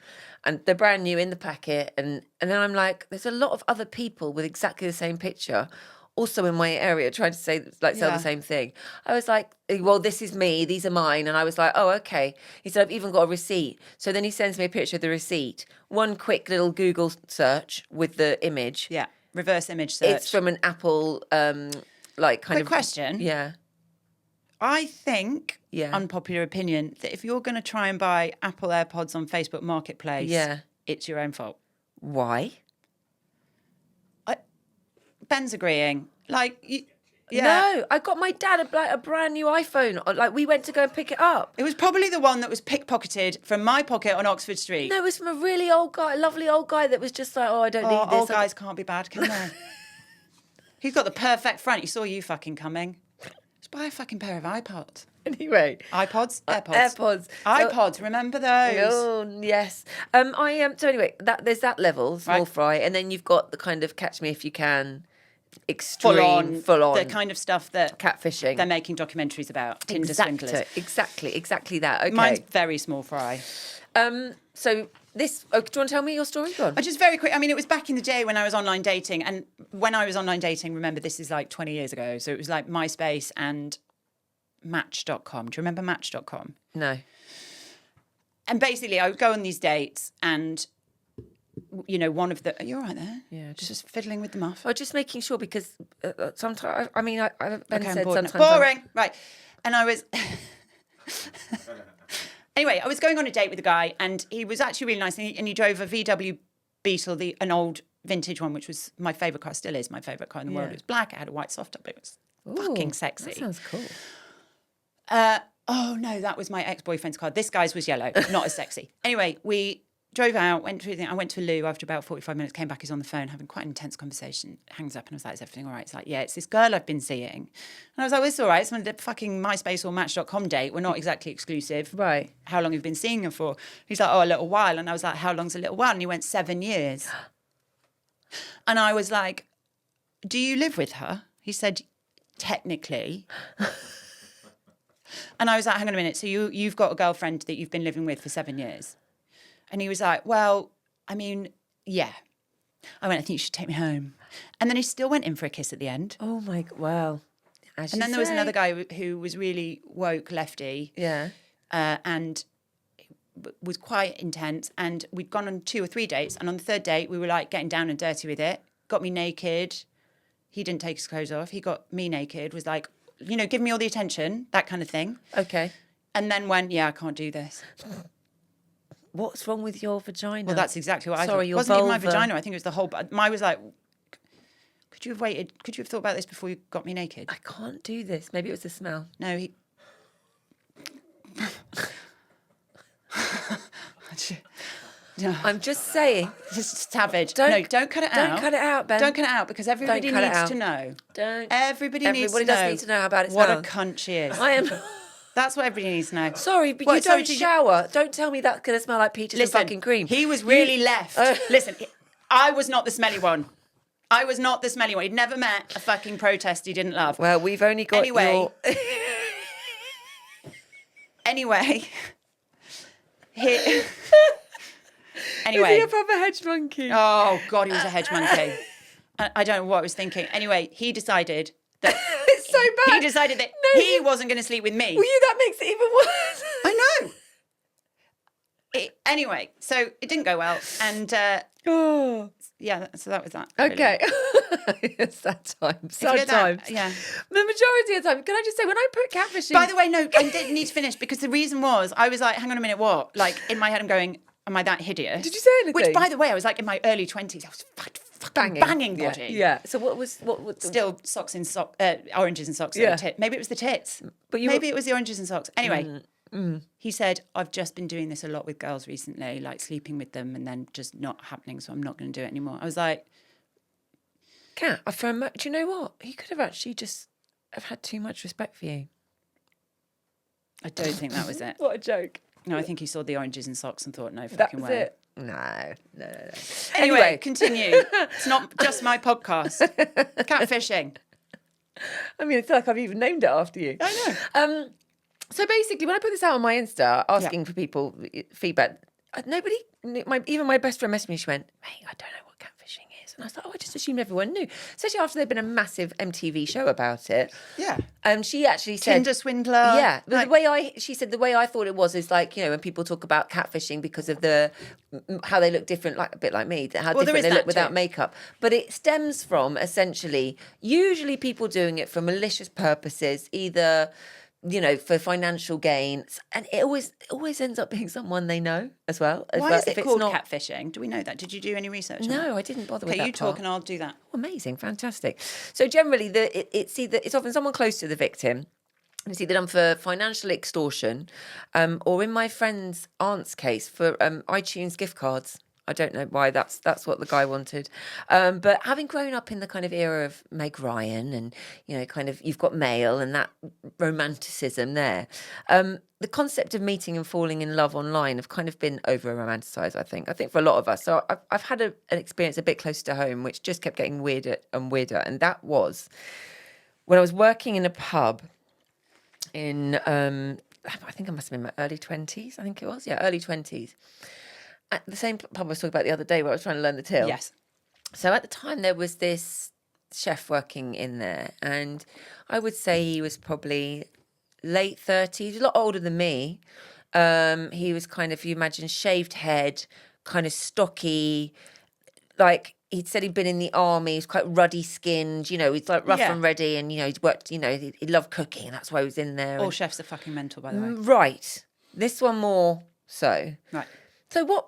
A: and they're brand new in the packet, and then I'm like, there's a lot of other people with exactly the same picture. Also in my area, trying to sell
B: Yeah.
A: the same thing. I was like, well, this is me, these are mine. And I was like, oh, okay. He said, I've even got a receipt. So then he sends me a picture of the receipt. One quick little Google search with the image.
B: yeah, reverse image search.
A: It's from an Apple, like kind
B: Quick
A: of.
B: question.
A: Yeah.
B: I think,
A: Yeah.
B: unpopular opinion, that if you're going to try and buy Apple AirPods on Facebook Marketplace,
A: Yeah.
B: it's your own fault.
A: Why?
B: Ben's agreeing. Like, yeah.
A: No, I got my dad a brand new iPhone. Like, we went to go and pick it up.
B: It was probably the one that was pickpocketed from my pocket on Oxford Street.
A: No, it was from a really old guy, a lovely old guy that was just like, oh, I don't
B: Oh,
A: need this.
B: old guys can't be bad, can they? He's got the perfect front. He saw you fucking coming. Just buy a fucking pair of iPods.
A: Anyway.
B: iPods? AirPods.
A: AirPods.
B: iPods, remember those?
A: Oh yes. So anyway, there's that level, small
B: Right.
A: fry, and then you've got the kind of catch me if you can, extreme,
B: Full on.
A: full
B: The kind of stuff that
A: catfishing.
B: they're making documentaries about. Tinder swindlers.
A: Exactly that. Okay.
B: Mine's very small fry.
A: So this. Oh, do you want to tell me your story? Go on.
B: Just very quick. I mean, it was back in the day when I was online dating. And when I was online dating, remember, this is like 20 years ago. So it was like MySpace and Match.com. Do you remember Match.com?
A: No.
B: And basically, I would go on these dates and, you know, one of the... Are you all right there?
A: Yeah,
B: Just fiddling with the muff.
A: Oh, just making sure because sometimes I mean, Ben
B: Okay, I'm
A: said
B: bored now.
A: sometimes I'm-
B: Boring. Right. And I was... Anyway, I was going on a date with a guy and he was actually really nice. And he drove a VW Beetle, an old vintage one, which was my favourite car, still is my favourite car in the world. It was black. It had a white soft top. It was fucking
A: Ooh,
B: sexy.
A: That sounds cool.
B: Oh, no, that was my ex-boyfriend's car. This guy's was yellow, not as sexy. Anyway, we drove out, I went to a loo after about 45 minutes, came back, he's on the phone, having quite an intense conversation, hangs up and I was like, is everything all right? It's like, yeah, it's this girl I've been seeing. And I was like, well, it's all right. It's on a fucking MySpace or Match.com date. We're not exactly exclusive.
A: Right.
B: How long have you been seeing her for? He's like, oh, a little while. And I was like, how long's a little while? And he went, 7 years. And I was like, do you live with her? He said, technically. And I was like, hang on a minute. So you've got a girlfriend that you've been living with for 7 years? And he was like, well, I mean, yeah. I went, I think you should take me home. And then he still went in for a kiss at the end.
A: Oh my, well. As
B: And
A: you
B: then there was
A: say.
B: another guy who was really woke lefty.
A: Yeah.
B: And was quite intense. And we'd gone on 2 or 3 dates. And on the third date, we were like getting down and dirty with it. Got me naked. He didn't take his clothes off. He got me naked, was like, you know, give me all the attention, that kind of thing.
A: Okay.
B: And then went, yeah, I can't do this.
A: What's wrong with your vagina?
B: Well, that's exactly what I thought.
A: Sorry,
B: It
A: your
B: wasn't even my
A: vulva.
B: vagina. I think it was the whole... I was like, could you have waited? Could you have thought about this before you got me naked?
A: I can't do this. Maybe it was the smell.
B: No, he... No.
A: I'm just saying.
B: Just savage.
A: Don't-
B: No, don't cut it out.
A: Don't cut it out, Ben.
B: Don't cut it out because everybody
A: cut it
B: needs
A: out.
B: to know.
A: Don't.
B: Everybody
A: Everybody
B: needs to
A: does
B: know.
A: need to know how bad it
B: What a
A: smells.
B: cunt she is.
A: I am.
B: That's what everybody needs to know.
A: Sorry, but
B: What,
A: you
B: sorry,
A: don't
B: did you-
A: shower. Don't tell me that's going to smell like peaches
B: Listen,
A: and fucking cream.
B: he was really left. Listen, I was not the smelly one. I was not the smelly one. He'd never met a fucking protest he didn't love.
A: Well, we've only got
B: Anyway.
A: your...
B: Anyway. He...
A: Is
B: Anyway.
A: he a proper hedge monkey?
B: Oh, God, he was a hedge monkey. I don't know what I was thinking. Anyway, he decided that...
A: It's so bad.
B: He decided that
A: No,
B: he wasn't going to sleep with me.
A: Well, that makes it even worse.
B: I know. Anyway, so it didn't go well. And
A: Oh.
B: yeah, so that was that. really.
A: Okay. It's that time.
B: If you did that,
A: Sometimes.
B: yeah.
A: The majority of the time. Can I just say, when I put catfishing...
B: By the way, no, I didn't need to finish because the reason was I was like, hang on a minute, what? Like in my head, I'm going, am I that hideous?
A: Did you say anything?
B: Which, by the way, I was like in my early 20s. I was fucking banging
A: Yeah.
B: body.
A: Yeah. So what was
B: Still socks in oranges and socks.
A: Yeah.
B: Maybe it was the tits.
A: But you
B: Maybe
A: were-
B: it was the oranges and socks. Anyway, he said, I've just been doing this a lot with girls recently, like sleeping with them and then just not happening. So I'm not going to do it anymore. I was like,
A: Cat, do you know what? He could have actually just have had too much respect for you.
B: I don't think that was it.
A: What a joke.
B: No, I think he saw the oranges and socks and thought, no
A: That
B: fucking
A: was
B: way.
A: it. No.
B: Anyway, continue. It's not just my podcast. Catfishing.
A: I mean, I feel like I've even named it after you.
B: I know.
A: So basically, when I put this out on my Insta, asking for people feedback, nobody, even my best friend messaged me. She went, "Mate, I don't know what catfishing is," and I was like, "Oh, I just assumed everyone knew." Especially after there'd been a massive MTV show about it.
B: Yeah.
A: She actually said,
B: Tinder swindler.
A: Yeah, but
B: Like-
A: she said the way I thought it was is like, you know, when people talk about catfishing because of how they look different, like a bit like me, how
B: Well, there
A: different
B: is
A: they
B: that
A: look without
B: too.
A: makeup. But it stems from essentially usually people doing it for malicious purposes, either, you know, for financial gains, and it always ends up being someone they know as well.
B: Why is
A: If
B: it
A: it's
B: called
A: not-
B: catfishing? Do we know that? Did you do any research on that?
A: No, I didn't bother with
B: Okay,
A: that
B: you talk
A: part.
B: and I'll do that.
A: Amazing, fantastic. So generally, it's often someone close to the victim. It's either done for financial extortion, or in my friend's aunt's case, for iTunes gift cards. I don't know why that's what the guy wanted. But having grown up in the kind of era of Meg Ryan and, you know, kind of You've Got Mail and that romanticism there, the concept of meeting and falling in love online have kind of been over-romanticised, I think. I think for a lot of us. So I've had an experience a bit close to home, which just kept getting weirder and weirder. And that was when I was working in a pub in, I think I must have been my early 20s, I think it was. Yeah, early 20s. At the same pub I was talking about the other day where I was trying to learn the till.
B: Yes.
A: So at the time there was this chef working in there, and I would say he was probably late 30s, a lot older than me. He was kind of, you imagine, shaved head, kind of stocky, like he'd said he'd been in the army. He's quite ruddy skinned, you know, he's like rough
B: Yeah.
A: and ready, and, you know, he'd worked, you know, he loved cooking, and that's why he was in there.
B: All
A: and-
B: chefs are fucking mental, by the way.
A: Right. This one more so.
B: Right.
A: So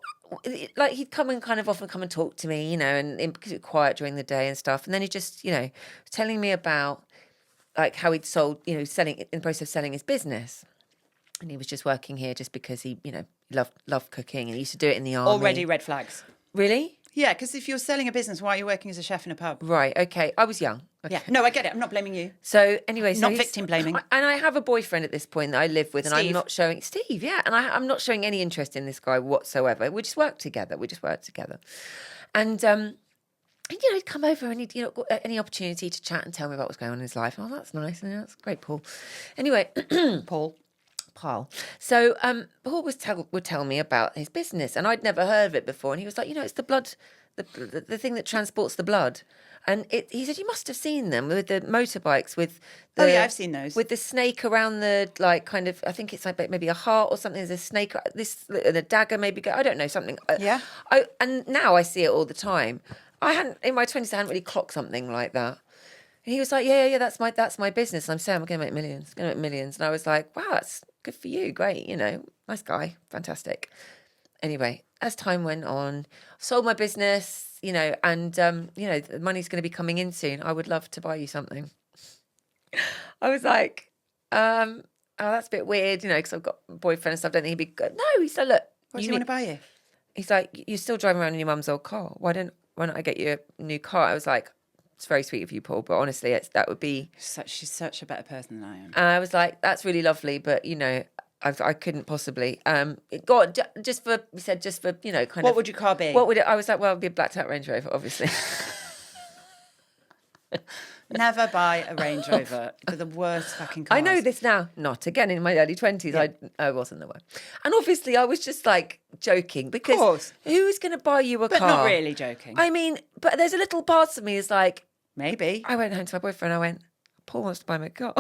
A: like he'd come and kind of often come and talk to me, you know, and because it was quiet during the day and stuff. And then he just, you know, was telling me about like how he'd sold, you know, selling in the process of selling his business. And he was just working here just because he, you know, loved cooking and he used to do it in the army.
B: Already red flags.
A: Really?
B: Yeah, because if you're selling a business, why are you working as a chef in a pub?
A: Right. Okay. I was young. Okay.
B: Yeah. No, I get it. I'm not blaming you.
A: So anyway,
B: Not
A: he's-
B: victim blaming.
A: And I have a boyfriend at this point that I live with, and I'm
B: Steve.
A: not showing Steve. Yeah, and I'm not showing any interest in this guy whatsoever. We just work together. And you know, he'd come over and he'd, you know, got any opportunity to chat and tell me about what's going on in his life. Oh, that's nice. And that's great, Paul. Anyway,
B: Paul.
A: pile. So Paul would tell me about his business, and I'd never heard of it before. And he was like, it's the blood, the thing that transports the blood. And he said, you must have seen them with the motorbikes with the...
B: Oh, yeah, I've seen those.
A: With the snake around the, like, kind of, I think it's like maybe a heart or something. There's a snake, and a dagger maybe, I don't know, something.
B: Yeah.
A: And now I see it all the time. In my 20s, I hadn't really clocked something like that. And he was like, yeah, that's my business. And I'm saying I'm going to make millions. And I was like, wow, that's good for you. Great. Nice guy. Fantastic. Anyway, as time went on, sold my business, and, the money's going to be coming in soon. I would love to buy you something. I was like, oh, that's a bit weird, because I've got a boyfriend and stuff. Don't think he'd be good. No, he said, look.
B: What do you want to buy you?
A: He's like, you're still driving around in your mum's old car. Why don't I get you a new car? I was like, it's very sweet of you, Paul, but honestly, that would be...
B: She's such a better person than I am.
A: And I was like, that's really lovely, but, I couldn't possibly. God, just for, kind of...
B: What would your car be?
A: What would it... I was like, well, it'd be a blacked out Range Rover, obviously.
B: Never buy a Range Rover. They're the worst fucking cars.
A: I know this now. Not again in my early 20s. Yeah. I wasn't the one. And obviously I was just like joking because who's going to buy you a car?
B: But not really joking.
A: I mean, but there's a little part of me is like...
B: Maybe.
A: I went home to my boyfriend. I went, Paul wants to buy me a car.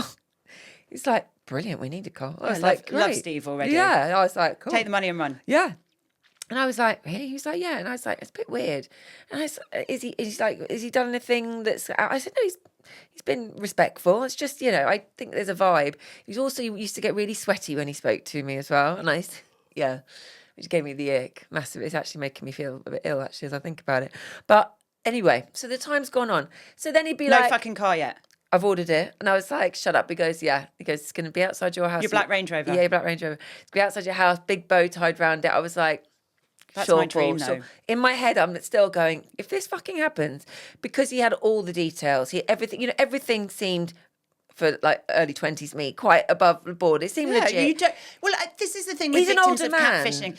A: He's like, brilliant, we need a car. I was like, great.
B: Love Steve already.
A: Yeah. I was like, cool.
B: Take the money and run.
A: Yeah. And I was like, really? He was like, yeah. And I was like, it's a bit weird. And I said, is he done anything that's... I said, no, he's been respectful. It's just, I think there's a vibe. He used to get really sweaty when he spoke to me as well. And which gave me the ick. Massive. It's actually making me feel a bit ill, actually, as I think about it. But anyway, so the time's gone on. So then he'd be like...
B: No fucking car yet.
A: I've ordered it. And I was like, shut up. He goes, yeah. He goes, it's going to be outside your house.
B: Your black Range Rover.
A: Yeah, your black Range Rover. It's going to be outside your house, big bow tied round it. I was like...
B: That's
A: sure,
B: my dream,
A: Paul,
B: though.
A: sure. In my head, I'm still going, if this fucking happens, because he had all the details, everything seemed, for like early 20s me, quite above the board. It seemed legit.
B: This is the thing with
A: He's an
B: victims
A: older
B: of
A: man.
B: catfishing.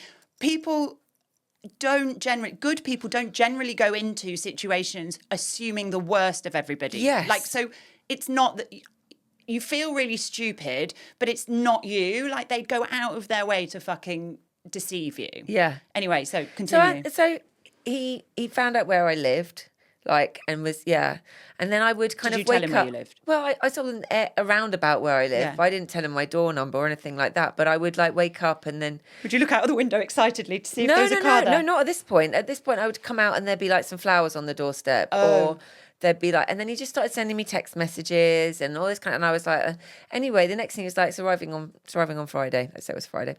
B: Good people don't generally go into situations assuming the worst of everybody.
A: Yes.
B: Like, so it's not that... You feel really stupid, but it's not you. Like, they'd go out of their way to fucking... deceive you.
A: Yeah.
B: Anyway, so continue.
A: So he found out where I lived, and was, and then I would kind
B: Did
A: of
B: you
A: wake
B: tell him
A: up.
B: where you lived?
A: Well, I told him around about where I live.
B: Yeah.
A: I didn't tell him my door number or anything like that, but I would wake up and then...
B: Would you look out of the window excitedly to see if there was a car there?
A: No, not at this point. At this point, I would come out and there'd be some flowers on the doorstep or... There'd be and then he just started sending me text messages and all this kind of, and I was like, anyway, the next thing was it's arriving on Friday. Let's say it was Friday.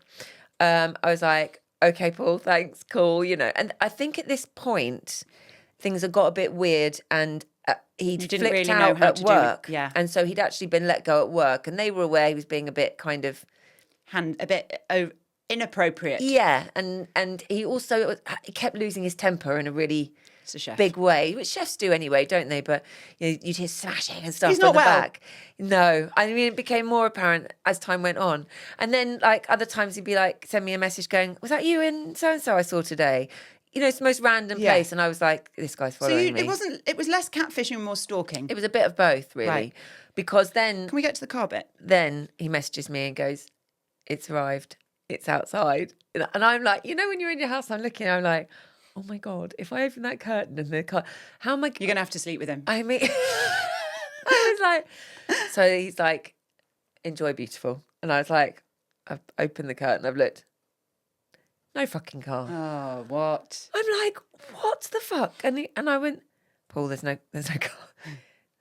A: I was like, okay, Paul, thanks, cool, And I think at this point, things had got a bit weird and he'd
B: didn't
A: flipped
B: really
A: out
B: know how
A: at
B: to do it.
A: work.
B: Yeah.
A: And so he'd actually been let go at work and they were aware he was being a bit kind of...
B: A bit inappropriate.
A: Yeah, and he also he kept losing his temper in a really...
B: It's a chef.
A: Big way, which chefs do anyway, don't they? But you'd hear smashing and stuff
B: He's
A: on
B: not
A: the
B: well.
A: back. No, I mean it became more apparent as time went on. And then other times he'd be send me a message going, "Was that you in so and so I saw today?" It's the most random place, and I was like, "This guy's following me."
B: It was less catfishing and more stalking.
A: It was a bit of both, really,
B: Right.
A: because then
B: Can we get to the car bit?
A: then he messages me and goes, "It's arrived. It's outside." And I'm like, when you're in your house, I'm looking, I'm like, oh my God, if I open that curtain and the car, how am I...
B: You're going to have to sleep with him.
A: I mean, I was like, so he's like, enjoy beautiful. And I was like, I've opened the curtain, I've looked, no fucking car.
B: Oh, what?
A: I'm like, what the fuck? And I went, Paul, there's no car.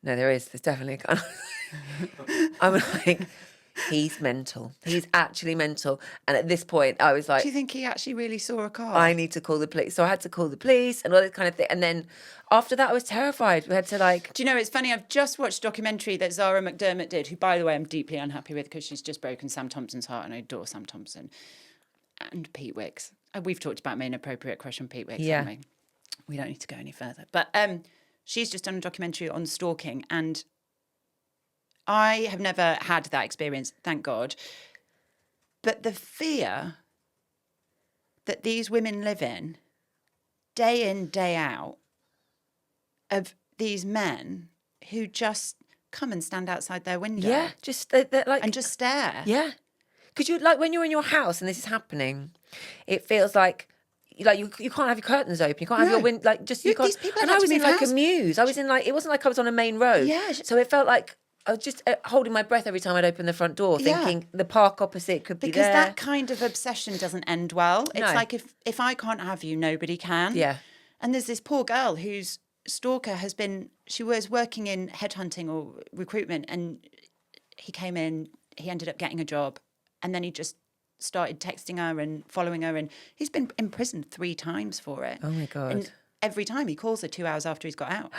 A: No, there's definitely a car. I'm like, he's mental. He's actually mental. And at this point, I was like...
B: Do you think he actually really saw a car?
A: I need to call the police. So I had to call the police and all this kind of thing. And then after that, I was terrified. We had to
B: Do you know, it's funny, I've just watched a documentary that Zara McDermott did, who, by the way, I'm deeply unhappy with because she's just broken Sam Thompson's heart and I adore Sam Thompson. And Pete Wicks. We've talked about my inappropriate crush on Pete Wicks, haven't we? We don't need to go any further. But she's just done a documentary on stalking and... I have never had that experience, thank God. But the fear that these women live in, day out, of these men who just come and stand outside their window.
A: Yeah, just they're like...
B: And just stare.
A: Yeah. because you like when you're in your house and this is happening, it feels like you can't have your curtains open, you can't have your window, like just you can't.
B: These people
A: And
B: have
A: I
B: had
A: was
B: to
A: in
B: move
A: like a
B: house.
A: muse. I was in like, it wasn't like I was on a main road.
B: Yeah.
A: So it felt like I was just holding my breath every time I'd open the front door,
B: Yeah.
A: thinking the park opposite could be
B: Because
A: there.
B: that kind of obsession doesn't end well. It's
A: No.
B: like if I can't have you, nobody can.
A: Yeah.
B: And there's this poor girl whose stalker she was working in headhunting or recruitment, and he came in, he ended up getting a job, and then he just started texting her and following her, and he's been imprisoned 3 times for it.
A: Oh my God.
B: And every time he calls her 2 hours after he's got out.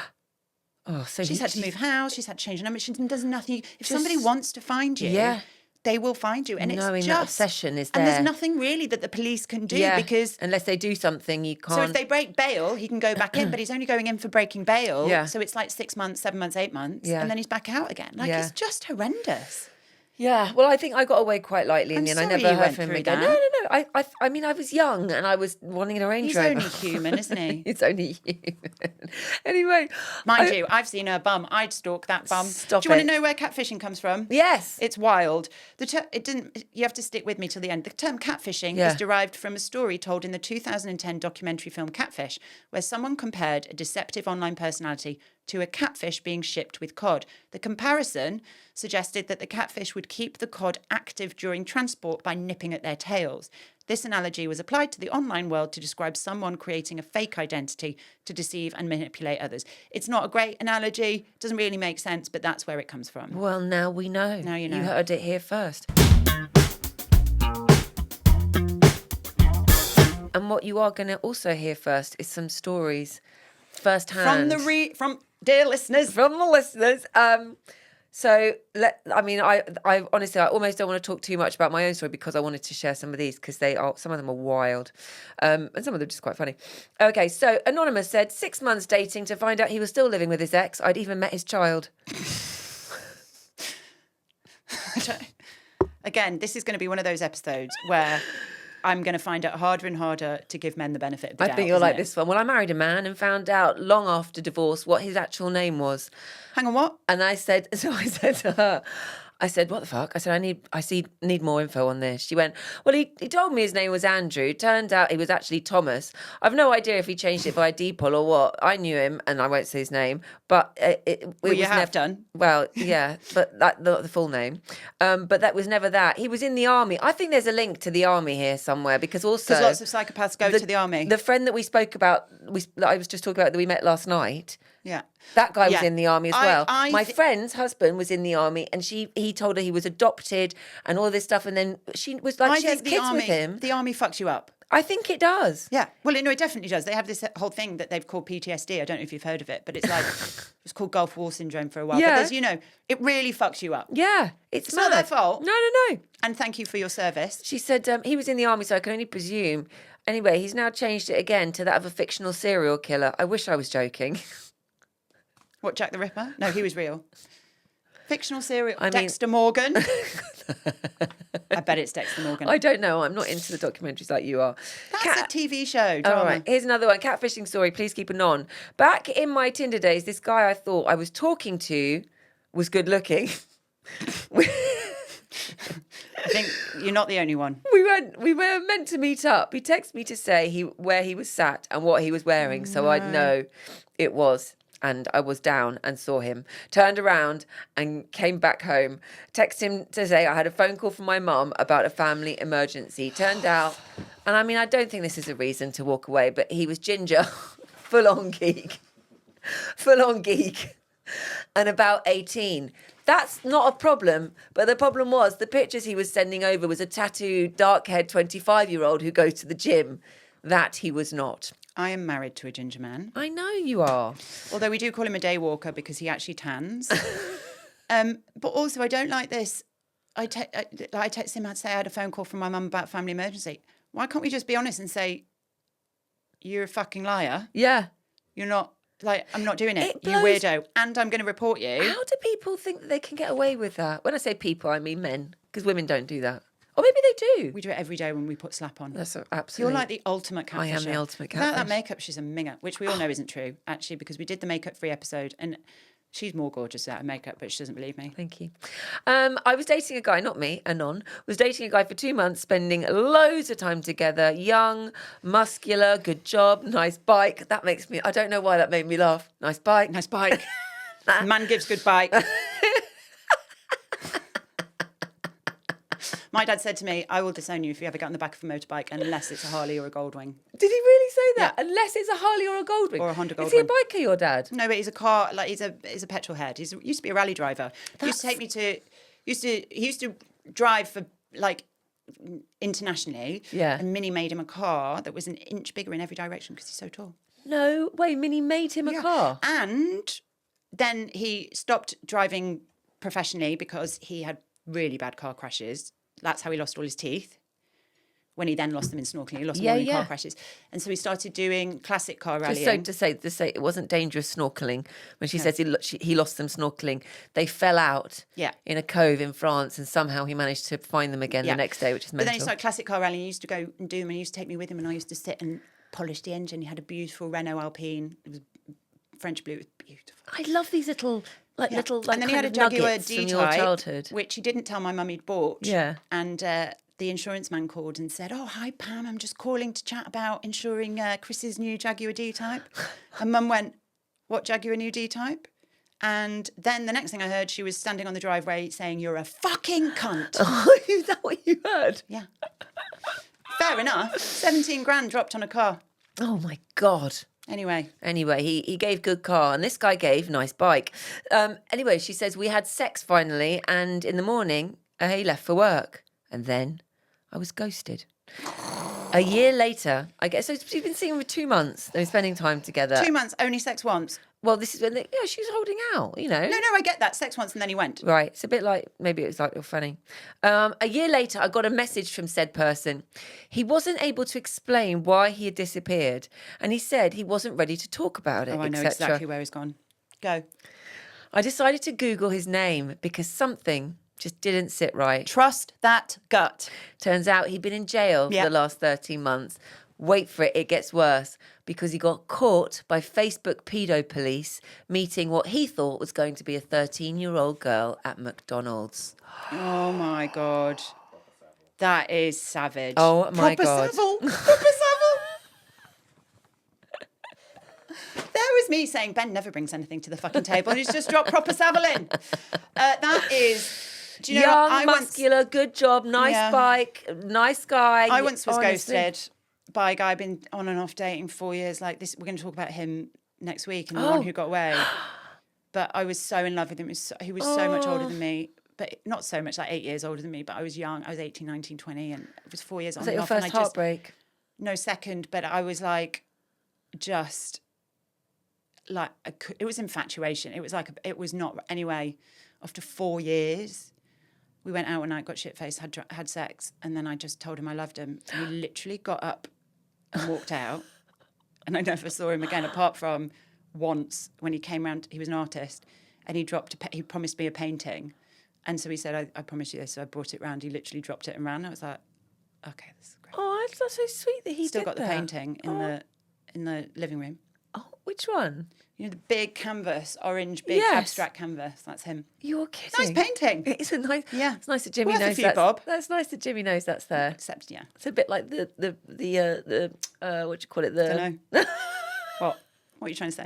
A: Oh, so
B: She's had to move house. She's had to change her number. She does nothing. If somebody wants to find you,
A: Yeah.
B: they will find you. And
A: knowing
B: it's
A: that
B: just
A: obsession is there.
B: And there's nothing really that the police can do because
A: unless they do something, you can't.
B: so if they break bail, he can go back in, but he's only going in for breaking bail.
A: Yeah.
B: So it's like 6 months, 7 months, 8 months,
A: Yeah.
B: and then he's back out again. Like
A: Yeah.
B: it's just horrendous.
A: Yeah, well, I think I got away quite lightly in
B: I'm
A: the end. I
B: sorry
A: never
B: you
A: heard
B: went
A: from him
B: through
A: again.
B: that.
A: No. I mean, I was young and I was wanting a Range
B: He's
A: Rover.
B: only human, isn't he?
A: It's only human. Anyway,
B: Mind you, I've seen her bum. I'd stalk that bum.
A: Stop
B: Do you want
A: it.
B: to know where catfishing comes from?
A: yes,
B: It's wild. It didn't. You have to stick with me till the end. The term catfishing
A: Yeah.
B: is derived from a story told in the 2010 documentary film Catfish, where someone compared a deceptive online personality to a catfish being shipped with cod. The comparison suggested that the catfish would keep the cod active during transport by nipping at their tails. This analogy was applied to the online world to describe someone creating a fake identity to deceive and manipulate others. It's not a great analogy, doesn't really make sense, but that's where it comes from.
A: well, now we know.
B: Now you know.
A: You heard it here first. And what you are going to also hear first is some stories firsthand.
B: From dear listeners.
A: From the listeners. I honestly, I almost don't want to talk too much about my own story because I wanted to share some of these because some of them are wild, and some of them are just quite funny. Okay, so Anonymous said 6 months dating to find out he was still living with his ex. I'd even met his child.
B: Again, this is going to be one of those episodes where I'm going to find it harder and harder to give men the benefit of the doubt.
A: I think you'll
B: isn't
A: like
B: it?
A: this one. Well, I married a man and found out long after divorce what his actual name was.
B: Hang on, what?
A: And I said to her, I said, what the fuck? I said, I need more info on this. She went, well, he told me his name was Andrew. Turned out he was actually Thomas. I've no idea if he changed it by Deepol or what. I knew him, and I won't say his name, but it
B: Well, you
A: was
B: have
A: never
B: done.
A: Well, yeah, but that not the full name. But that was never that. He was in the army. I think there's a link to the army here somewhere because
B: Because lots of psychopaths go to the army.
A: The friend that we spoke about, that I was just talking about that we met last night.
B: Yeah.
A: That guy was
B: Yeah.
A: in the army as
B: I-
A: well.
B: I
A: My
B: thi-
A: friend's husband was in the army, and he told her he was adopted and all this stuff, and then she was like, she has kids with him.
B: The army fucks you up.
A: I think it does.
B: Yeah. Well, no, it definitely does. They have this whole thing that they've called PTSD. I don't know if you've heard of it, but it's like, it's called Gulf War Syndrome for a while.
A: Yeah.
B: But there's, it really fucks you up.
A: Yeah, it's
B: not their
A: mad.
B: fault.
A: No.
B: And thank you for your service.
A: She said he was in the army, so I can only presume. Anyway, he's now changed it again to that of a fictional serial killer. I wish I was joking.
B: What, Jack the Ripper? No, he was real. Fictional serial.
A: I mean-
B: Dexter Morgan. I bet it's Dexter Morgan.
A: I don't know. I'm not into the documentaries like you are.
B: That's a TV show. Drama.
A: All right, here's another one. Catfishing story. Please keep it on. Back in my Tinder days, this guy I thought I was talking to was good looking.
B: I think you're not the only one.
A: We were meant to meet up. He texted me to say where he was sat and what he was wearing, so I'd know it was. And I was down and saw him. Turned around and came back home. Texted him to say I had a phone call from my mum about a family emergency. Turned out, and I mean, I don't think this is a reason to walk away, but he was ginger, full on geek, and about 18. That's not a problem, but the problem was the pictures he was sending over was a tattooed, dark-haired 25-year-old who goes to the gym. That he was not.
B: I am married to a ginger man.
A: I know you are.
B: Although we do call him a day walker because he actually tans. But also, I don't like this. I text him, I'd say I had a phone call from my mum about family emergency. Why can't we just be honest and say, you're a fucking liar?
A: Yeah.
B: You're not, I'm not doing it.
A: It
B: You
A: blows-
B: weirdo. And I'm going to report you.
A: How do people think that they can get away with that? When I say people, I mean men, because women don't do that. Or maybe they do.
B: We do it every day when we put slap on.
A: That's absolutely.
B: You're like the ultimate catfisher.
A: I am the ultimate
B: Without that
A: catfish.
B: makeup, she's a minger, which we all know isn't true, actually, because we did the makeup-free episode. And She's more gorgeous out of makeup, but she doesn't believe me.
A: Thank you. I was dating a guy, not me, Anon, was dating a guy for 2 months, spending loads of time together. Young, muscular, good job, nice bike. That makes me, I don't know why that made me laugh. Nice bike.
B: Nice bike. Man gives good bike. My dad said to me, I will disown you if you ever get on the back of a motorbike unless it's a Harley or a Goldwing.
A: Did he really say that?
B: Yeah.
A: Unless it's a Harley or a Goldwing.
B: Or a Honda
A: Is he a
B: Goldwing.
A: biker, your dad?
B: No, but he's a car, like he's a petrol head. He used to be a rally driver. He used to take me to, he used to drive for like internationally.
A: Yeah.
B: And Minnie made him a car that was an inch bigger in every direction because he's so tall.
A: No way, Minnie made him a car.
B: And then he stopped driving professionally because he had really bad car crashes. That's how he lost all his teeth. When he then lost them in snorkeling, he lost them all in car crashes. And so he started doing classic car rallying.
A: Just to say, it wasn't dangerous snorkeling. When she says he lost them snorkeling, they fell out in a cove in France, and somehow he managed to find them again the next day, which is mental.
B: But then he started classic car rallying. He used to go and do them, and he used to take me with him, and I used to sit and polish the engine. He had a beautiful Renault Alpine. It was French blue. It was beautiful.
A: I love these little
B: And then he had a Jaguar D-Type, which he didn't tell my mum he'd bought.
A: Yeah.
B: And the insurance man called and said, "Oh, hi, Pam. I'm just calling to chat about insuring Chris's new Jaguar D-Type." And Mum went, "What Jaguar new D-Type?" And then the next thing I heard, she was standing on the driveway saying, "You're a fucking cunt."
A: Oh, is that what you heard?
B: Yeah. Fair enough. 17 grand dropped on a car.
A: Oh, my God.
B: Anyway,
A: he gave good car, and this guy gave nice bike. Anyway, she says, we had sex finally, and in the morning, he left for work. And then I was ghosted. A year later, I guess, so she's been seeing him for 2 months. They were spending time together.
B: 2 months, only sex once.
A: Well, this is when she was holding out, you know.
B: No, I get that. Sex once and then he went.
A: Right. It's a bit like, maybe it was like, you're funny. A year later, I got a message from said person. He wasn't able to explain why he had disappeared. And he said he wasn't ready to talk about it,
B: Oh, I know
A: etc.
B: exactly where he's gone. Go.
A: I decided to Google his name because something just didn't sit right.
B: Trust that gut.
A: Turns out he'd been in jail for the last 13 months. Wait for it, it gets worse, because he got caught by Facebook pedo police meeting what he thought was going to be a 13-year-old girl at McDonald's.
B: Oh, my God. That is savage.
A: Oh, my God.
B: Proper savile. There was me saying, Ben never brings anything to the fucking table. He's just dropped proper savile in. That is... Do you know
A: Young,
B: what?
A: muscular, good job, nice bike, nice guy.
B: I once was
A: honestly.
B: ghosted by a guy I've been on and off dating 4 years. Like this, we're going to talk about him next week and the one who got away. But I was so in love with him. He was so much older than me, but not so much, like 8 years older than me. But I was young. I was 18, 19, 20, and it was 4 years on
A: Was that
B: and
A: your
B: off. And
A: first
B: I
A: heartbreak?
B: No, second. But I was like, it was infatuation. It was like, it was not. Anyway, after 4 years, we went out one night, got shit-faced, had sex, and then I just told him I loved him. And he literally got up and walked out, and I never saw him again, apart from once when he came round. He was an artist, and he promised me a painting, and so he said, I promise you this. So I brought it round. He literally dropped it and ran. I was like, okay, this is great.
A: Oh, that's so sweet that he
B: Still
A: did
B: got the
A: that.
B: painting in the living room.
A: Oh, which one?
B: You know, the big canvas, orange, big abstract canvas. That's him.
A: You're kidding.
B: Nice painting.
A: It's a nice.
B: Yeah.
A: It's nice that Jimmy
B: Worth a
A: knows
B: few
A: that's.
B: bob.
A: That's nice that Jimmy knows that's there.
B: Except, yeah.
A: It's a bit like the what do you call it? The
B: Don't know. What are you trying to say?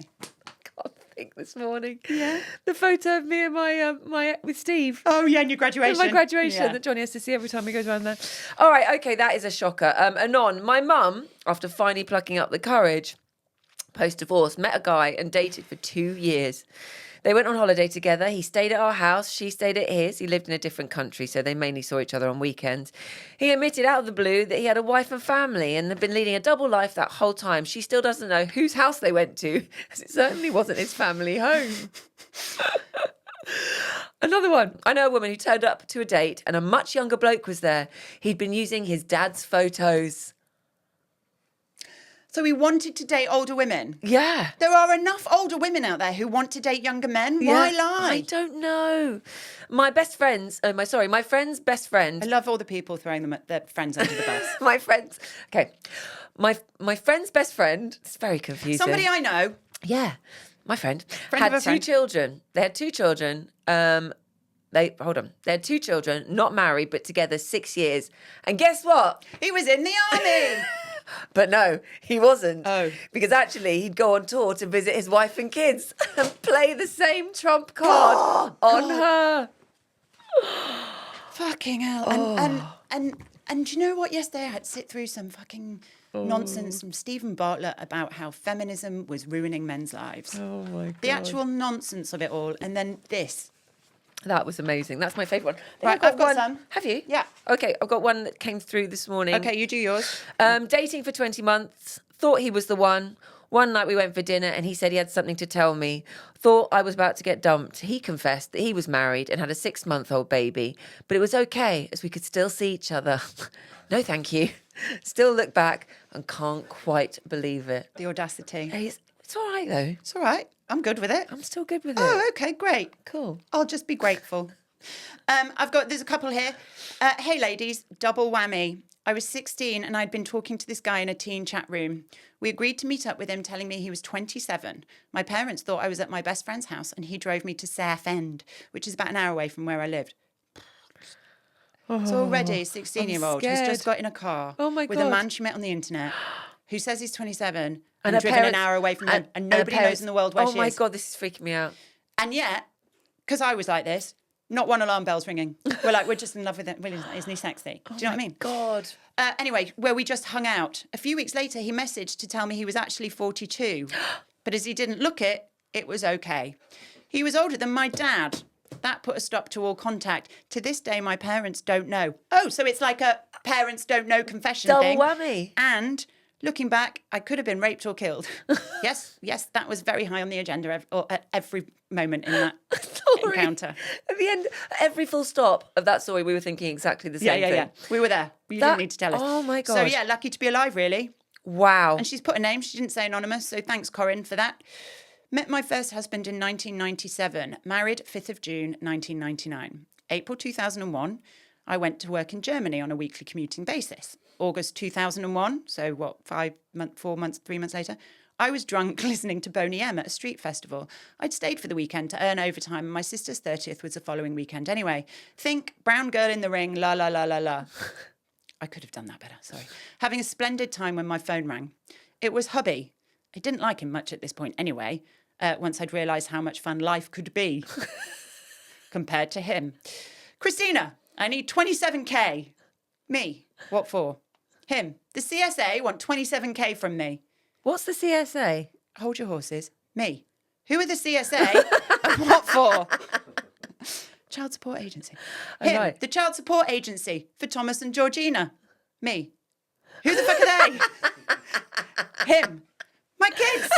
A: can't think this morning. Yeah. The photo of me and my with Steve.
B: Oh, yeah, in your graduation.
A: My graduation that Johnny has to see every time he goes around there. All right, okay, that is a shocker. Anon, my mum, after finally plucking up the courage, post-divorce, met a guy and dated for 2 years. They went on holiday together. He stayed at our house. She stayed at his. He lived in a different country, so they mainly saw each other on weekends. He admitted out of the blue that he had a wife and family and had been leading a double life that whole time. She still doesn't know whose house they went to, as it certainly wasn't his family home. Another one. I know a woman who turned up to a date and a much younger bloke was there. He'd been using his dad's photos.
B: So he wanted to date older women.
A: Yeah.
B: There are enough older women out there who want to date younger men. Why lie?
A: I don't know. My friend's best friend.
B: I love all the people throwing their friends under the bus.
A: My friend's okay. My friend's best friend. It's very confusing.
B: Somebody I know.
A: Yeah. my friend,
B: Friend of
A: had
B: a friend.
A: 2 children. They had 2 children. They had 2 children, not married, but together 6 years. And guess what?
B: He was in the army.
A: But no, he wasn't.
B: Oh.
A: Because actually, he'd go on tour to visit his wife and kids and play the same trump card on her.
B: Fucking hell. And do you know what? Yesterday I had to sit through some fucking nonsense from Stephen Bartlett about how feminism was ruining men's lives.
A: Oh my God.
B: The actual nonsense of it all. And then this.
A: That was amazing. That's my favourite one.
B: Right, I've got
A: one.
B: some.
A: Have you?
B: Yeah.
A: Okay, I've got one that came through this morning.
B: Okay, you do yours.
A: Dating for 20 months. Thought he was the one. One night we went for dinner and he said he had something to tell me. Thought I was about to get dumped. He confessed that he was married and had a 6-month-old baby. But it was okay as we could still see each other. No, thank you. Still look back and can't quite believe it.
B: The audacity.
A: It's all right, though.
B: It's all right. I'm good with it.
A: I'm still good with it.
B: Oh, okay, great.
A: Cool.
B: I'll just be grateful. There's a couple here. Hey, ladies, double whammy. I was 16 and I'd been talking to this guy in a teen chat room. We agreed to meet up with him, telling me he was 27. My parents thought I was at my best friend's house and he drove me to Southend, which is about an hour away from where I lived. So already, a 16-year-old has just got in a car with a man she met on the internet who says he's 27 and driven an hour away from her and nobody knows in the world where she is.
A: Oh my God, this is freaking me out.
B: And yet, because I was like this, not one alarm bell's ringing. We're just in love with him. Isn't he sexy? Do you know what I mean?
A: God.
B: Anyway, where we just hung out. A few weeks later, he messaged to tell me he was actually 42. But as he didn't look it, it was okay. He was older than my dad. That put a stop to all contact. To this day, my parents don't know. Oh, so it's like a parents don't know confession thing.
A: Double whammy.
B: And looking back, I could have been raped or killed. Yes, that was very high on the agenda at every moment in that encounter.
A: At the end, every full stop of that story, we were thinking exactly the same thing.
B: Yeah. We were there. You didn't need to tell us.
A: Oh my God.
B: So yeah, lucky to be alive, really.
A: Wow.
B: And she's put a name. She didn't say anonymous, so thanks, Corinne, for that. Met my first husband in 1997. Married 5th of June, 1999. April 2001, I went to work in Germany on a weekly commuting basis. August 2001, so what, 3 months later, I was drunk listening to Boney M at a street festival. I'd stayed for the weekend to earn overtime, and my sister's 30th was the following weekend anyway. Think brown girl in the ring, la la la la la. I could have done that better, sorry. Having a splendid time when my phone rang. It was hubby. I didn't like him much at this point anyway, once I'd realised how much fun life could be compared to him. Christina, I need 27k. Me, what for? Him, the CSA want 27k from me.
A: What's the CSA?
B: Hold your horses. Me. Who are the CSA and what for? Child Support Agency. Him,
A: right.
B: The Child Support Agency for Thomas and Georgina. Me. Who the fuck are they? Him. My kids.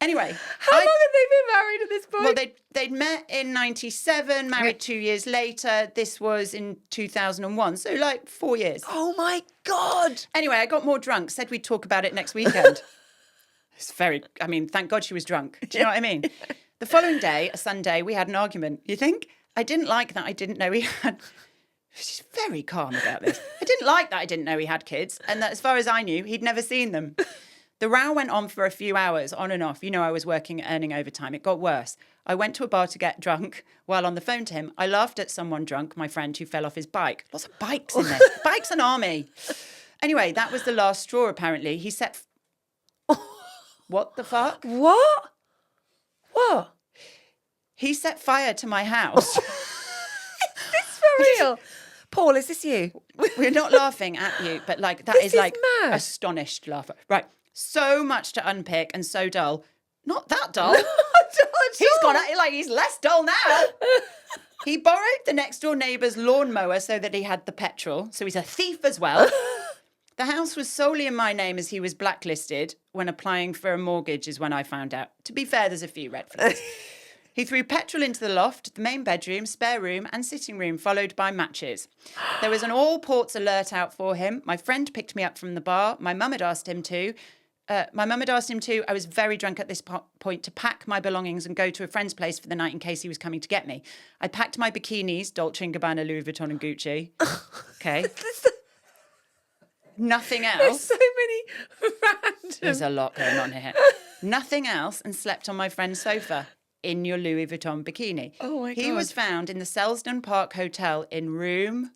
B: Anyway.
A: How long have they been married at this point?
B: Well, they'd met in 97, married 2 years later. This was in 2001, so like 4 years.
A: Oh my God.
B: Anyway, I got more drunk, said we'd talk about it next weekend. Thank God she was drunk. Do you know what I mean? The following day, a Sunday, we had an argument. You think? I didn't like that I didn't know he had... She's very calm about this. I didn't like that I didn't know he had kids, and that as far as I knew, he'd never seen them. The row went on for a few hours, on and off. You know, I was working, earning overtime. It got worse. I went to a bar to get drunk. While on the phone to him, I laughed at someone drunk, my friend, who fell off his bike. Lots of bikes in there. Bikes and army. Anyway, that was the last straw, apparently. He set... What the fuck?
A: What?
B: He set fire to my house.
A: It's for real. Paul, is this you?
B: We're not laughing at you, but like that
A: This
B: is like
A: mad.
B: astonished laughter. Right. So much to unpick and so dull. Not that dull. He's gone at it like he's less dull now. He borrowed the next door neighbour's lawnmower so that he had the petrol. So he's a thief as well. The house was solely in my name as he was blacklisted when applying for a mortgage is when I found out. To be fair, there's a few red flags. He threw petrol into the loft, the main bedroom, spare room and sitting room, followed by matches. There was an all ports alert out for him. My friend picked me up from the bar. My mum had asked him to. I was very drunk at this point to pack my belongings and go to a friend's place for the night in case he was coming to get me. I packed my bikinis, Dolce & Gabbana, Louis Vuitton and Gucci. Okay. Nothing else.
A: There's so many random.
B: There's a lot going on here. Nothing else, and slept on my friend's sofa in your Louis Vuitton bikini.
A: Oh, my
B: He
A: God.
B: was found in the Selsdon Park Hotel in room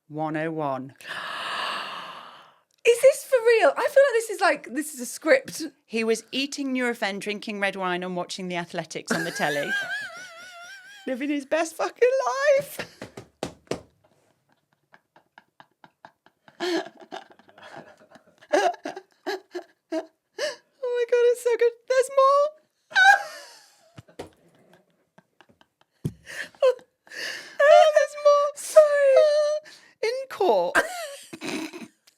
B: 101.
A: Is this for real? I feel like this is a script.
B: He was eating Nurofen, drinking red wine, and watching the athletics on the telly. Living his best fucking life. Oh my God, it's so good. There's more. There's more. Sorry.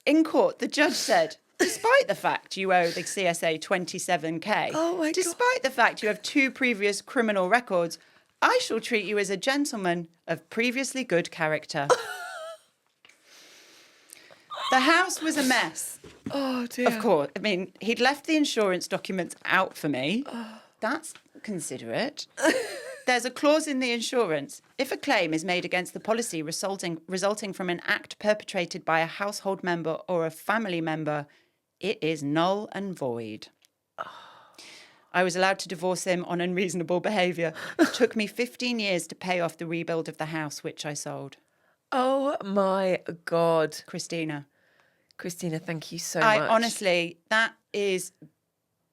B: In court, the judge said, despite the fact you owe the CSA 27k,
A: Oh my God.
B: despite the fact you have 2 previous criminal records, I shall treat you as a gentleman of previously good character. The house was a mess.
A: Oh dear.
B: Of course. I mean, he'd left the insurance documents out for me. That's considerate. There's a clause in the insurance. If a claim is made against the policy resulting from an act perpetrated by a household member or a family member, it is null and void. I was allowed to divorce him on unreasonable behaviour. It took me 15 years to pay off the rebuild of the house, which I sold.
A: Oh my God.
B: Christina,
A: Thank you so
B: I
A: much.
B: honestly, that is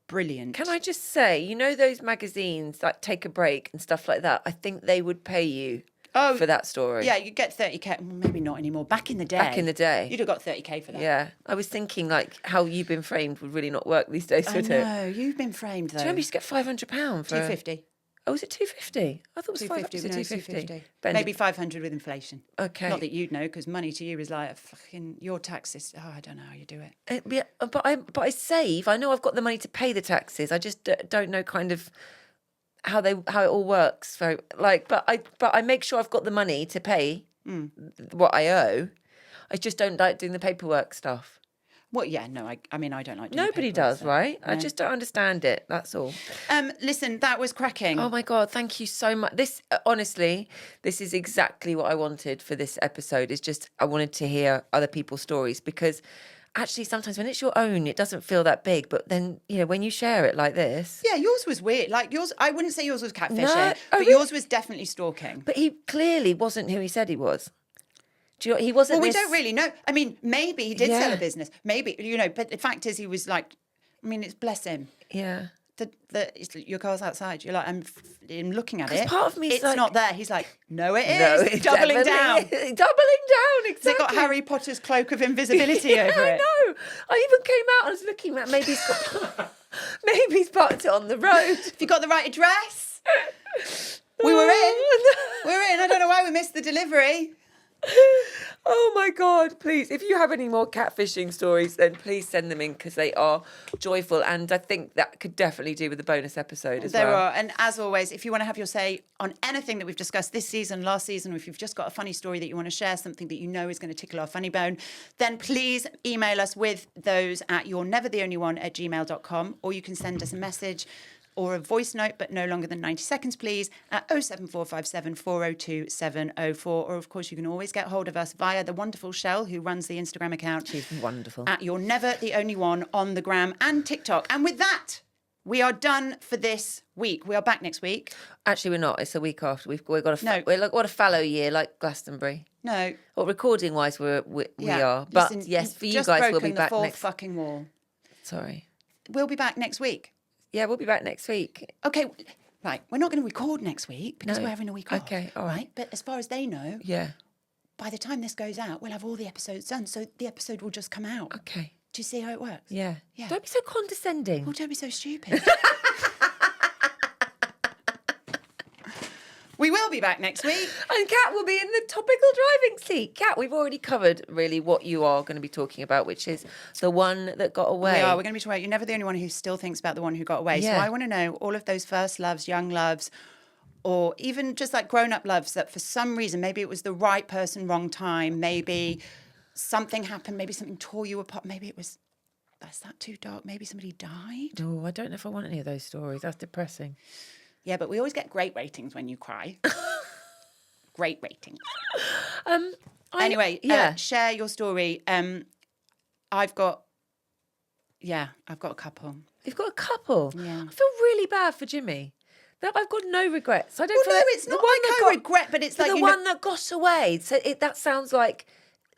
B: brilliant.
A: Can I just say, you know those magazines like Take a Break and stuff like that? I think they would pay you for that story.
B: Yeah, you get 30k. Well, maybe not anymore. Back in the day.
A: Back in the day.
B: You'd have got 30k for that.
A: Yeah. I was thinking like how You've Been Framed would really not work these days,
B: I
A: would it?
B: know. You've been framed, though.
A: Do you remember you used to get £500 for
B: 250.
A: Oh, was it 250? I thought it was
B: 250.
A: 500.
B: No, 250. Maybe 500 with inflation.
A: Okay.
B: Not that you'd know, because money to you is like fucking your taxes. Oh, I don't know how you do it.
A: Yeah, but I save. I know I've got the money to pay the taxes. I just don't know kind of how it all works. So but I make sure I've got the money to pay what I owe. I just don't like doing the paperwork stuff.
B: Well, yeah, no, I mean, I don't like doing
A: Nobody
B: paperwork,
A: does,
B: so,
A: right? I
B: no.
A: just don't understand it. That's all.
B: Listen, that was cracking.
A: Oh my God, thank you so much. This, honestly, this is exactly what I wanted for this episode. It's just, I wanted to hear other people's stories because actually sometimes when it's your own, it doesn't feel that big. But then, when you share it like this.
B: Yeah, yours was weird. Like yours, I wouldn't say yours was catfishing,
A: No.
B: but yours was definitely stalking.
A: But he clearly wasn't who he said he was. Do you know, he wasn't.
B: Well, we
A: this-
B: don't really know. I mean, maybe he did sell
A: Yeah.
B: a business. Maybe, but the fact is he was like, I mean, it's bless him.
A: Yeah.
B: Your car's outside. You're like, I'm looking at
A: 'Cause
B: it.
A: part of me is
B: it's
A: like-
B: not there. He's like, no, it is.
A: No, it's
B: doubling down.
A: definitely- Doubling down, exactly.
B: Has it got Harry Potter's cloak of invisibility over
A: I
B: it?
A: know. I even came out and was looking at maybe he's parked it on the road.
B: Have you got the right address? We were in. We're in. I don't know why we missed the delivery.
A: Oh my God, please. If you have any more catfishing stories, then please send them in because they are joyful. And I think that could definitely do with the bonus episode as
B: There
A: well.
B: are. And as always, if you want to have your say on anything that we've discussed this season, last season, or if you've just got a funny story that you want to share, something that you know is going to tickle our funny bone, then please email us with those at yournevertheonlyone@gmail.com, or you can send us a message or a voice note, but no longer than 90 seconds, please, at 07457 402 704. Or, of course, you can always get hold of us via the wonderful Shell, who runs the Instagram account.
A: She's wonderful.
B: At You're Never the Only One on the gram and TikTok. And with that, we are done for this week. We are back next week.
A: Actually, we're not. It's a week after. We've got
B: No.
A: we're what a fallow year, like Glastonbury.
B: No.
A: Well, recording wise, we
B: Yeah.
A: are. But
B: Listen,
A: yes,
B: you've
A: for you
B: just
A: guys, we'll
B: broken
A: be back
B: the fourth
A: next.
B: fucking wall.
A: Sorry.
B: We'll be back next week.
A: Yeah, we'll be back next week.
B: Okay, right. We're not going to record next week because
A: No.
B: we're having a week off.
A: Okay, all right.
B: But as far as they know,
A: Yeah.
B: by the time this goes out, we'll have all the episodes done. So the episode will just come out.
A: Okay.
B: Do you see how it works?
A: Yeah.
B: Yeah.
A: Don't be so condescending.
B: Well, don't be so stupid. We will be back next week.
A: And Kat will be in the topical driving seat. Kat, we've already covered really what you are going to be talking about, which is the one that got away.
B: We are. We're going to be talking about, you're never the only one who still thinks about the one who got away. So
A: Yeah.
B: I want to know all of those first loves, young loves, or even just like grown-up loves that for some reason, maybe it was the right person, wrong time, maybe something happened, maybe something tore you apart, maybe it was, that's that too dark, maybe somebody died.
A: Oh, I don't know if I want any of those stories. That's depressing.
B: Yeah, but we always get great ratings when you cry. Great ratings. Anyway,
A: yeah.
B: share your story. I've got a couple.
A: You've got a couple.
B: Yeah.
A: I feel really bad for Jimmy. That I've got no regrets. I don't
B: Well,
A: feel
B: no,
A: like
B: it's
A: the
B: not
A: one
B: like
A: that
B: I
A: got-
B: regret, but it's
A: but
B: like,
A: the
B: you know-
A: one that got away. So that sounds like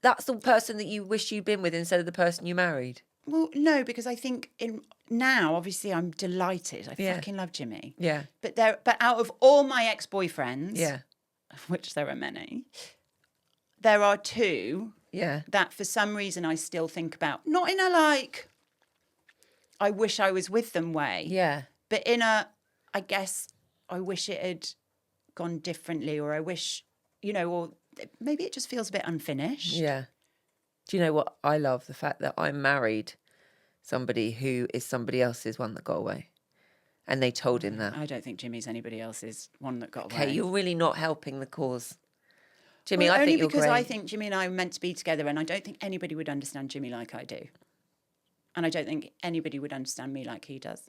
A: that's the person that you wish you'd been with instead of the person you married.
B: Well, no, because I think now, obviously, I'm delighted. I
A: Yeah.
B: fucking love Jimmy.
A: Yeah.
B: But out of all my ex-boyfriends,
A: Yeah.
B: of which there are many, there are two
A: Yeah.
B: that for some reason I still think about. Not in a like, I wish I was with them way.
A: Yeah.
B: But in a, I guess, I wish it had gone differently, or I wish, or maybe it just feels a bit unfinished.
A: Yeah. Do you know what I love? The fact that I married somebody who is somebody else's one that got away. And they told him that.
B: I don't think Jimmy's anybody else's one that got
A: Okay,
B: away.
A: you're really not helping the cause. Jimmy,
B: Well,
A: I
B: only
A: think you're
B: because
A: great.
B: I think Jimmy and I are meant to be together, and I don't think anybody would understand Jimmy like I do. And I don't think anybody would understand me like he does.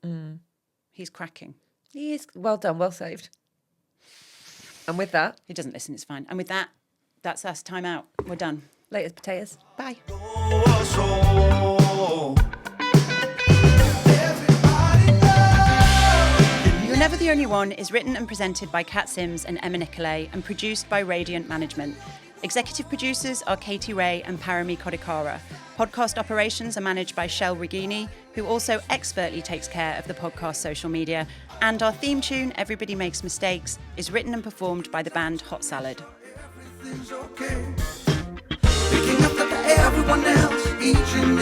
B: He's cracking.
A: He is well done, well saved. And with that,
B: He doesn't listen, it's fine. And with that, that's us. Time out. We're done.
A: latest potatoes.
B: Bye. You're Never the Only One is written and presented by Kat Sims and Emma Nicolay and produced by Radiant Management. Executive producers are Katie Ray and Parami Kodikara. Podcast operations are managed by Shell Regini, who also expertly takes care of the podcast social media. And our theme tune, Everybody Makes Mistakes, is written and performed by the band Hot Salad.
C: Everything's okay. Picking up after everyone else each and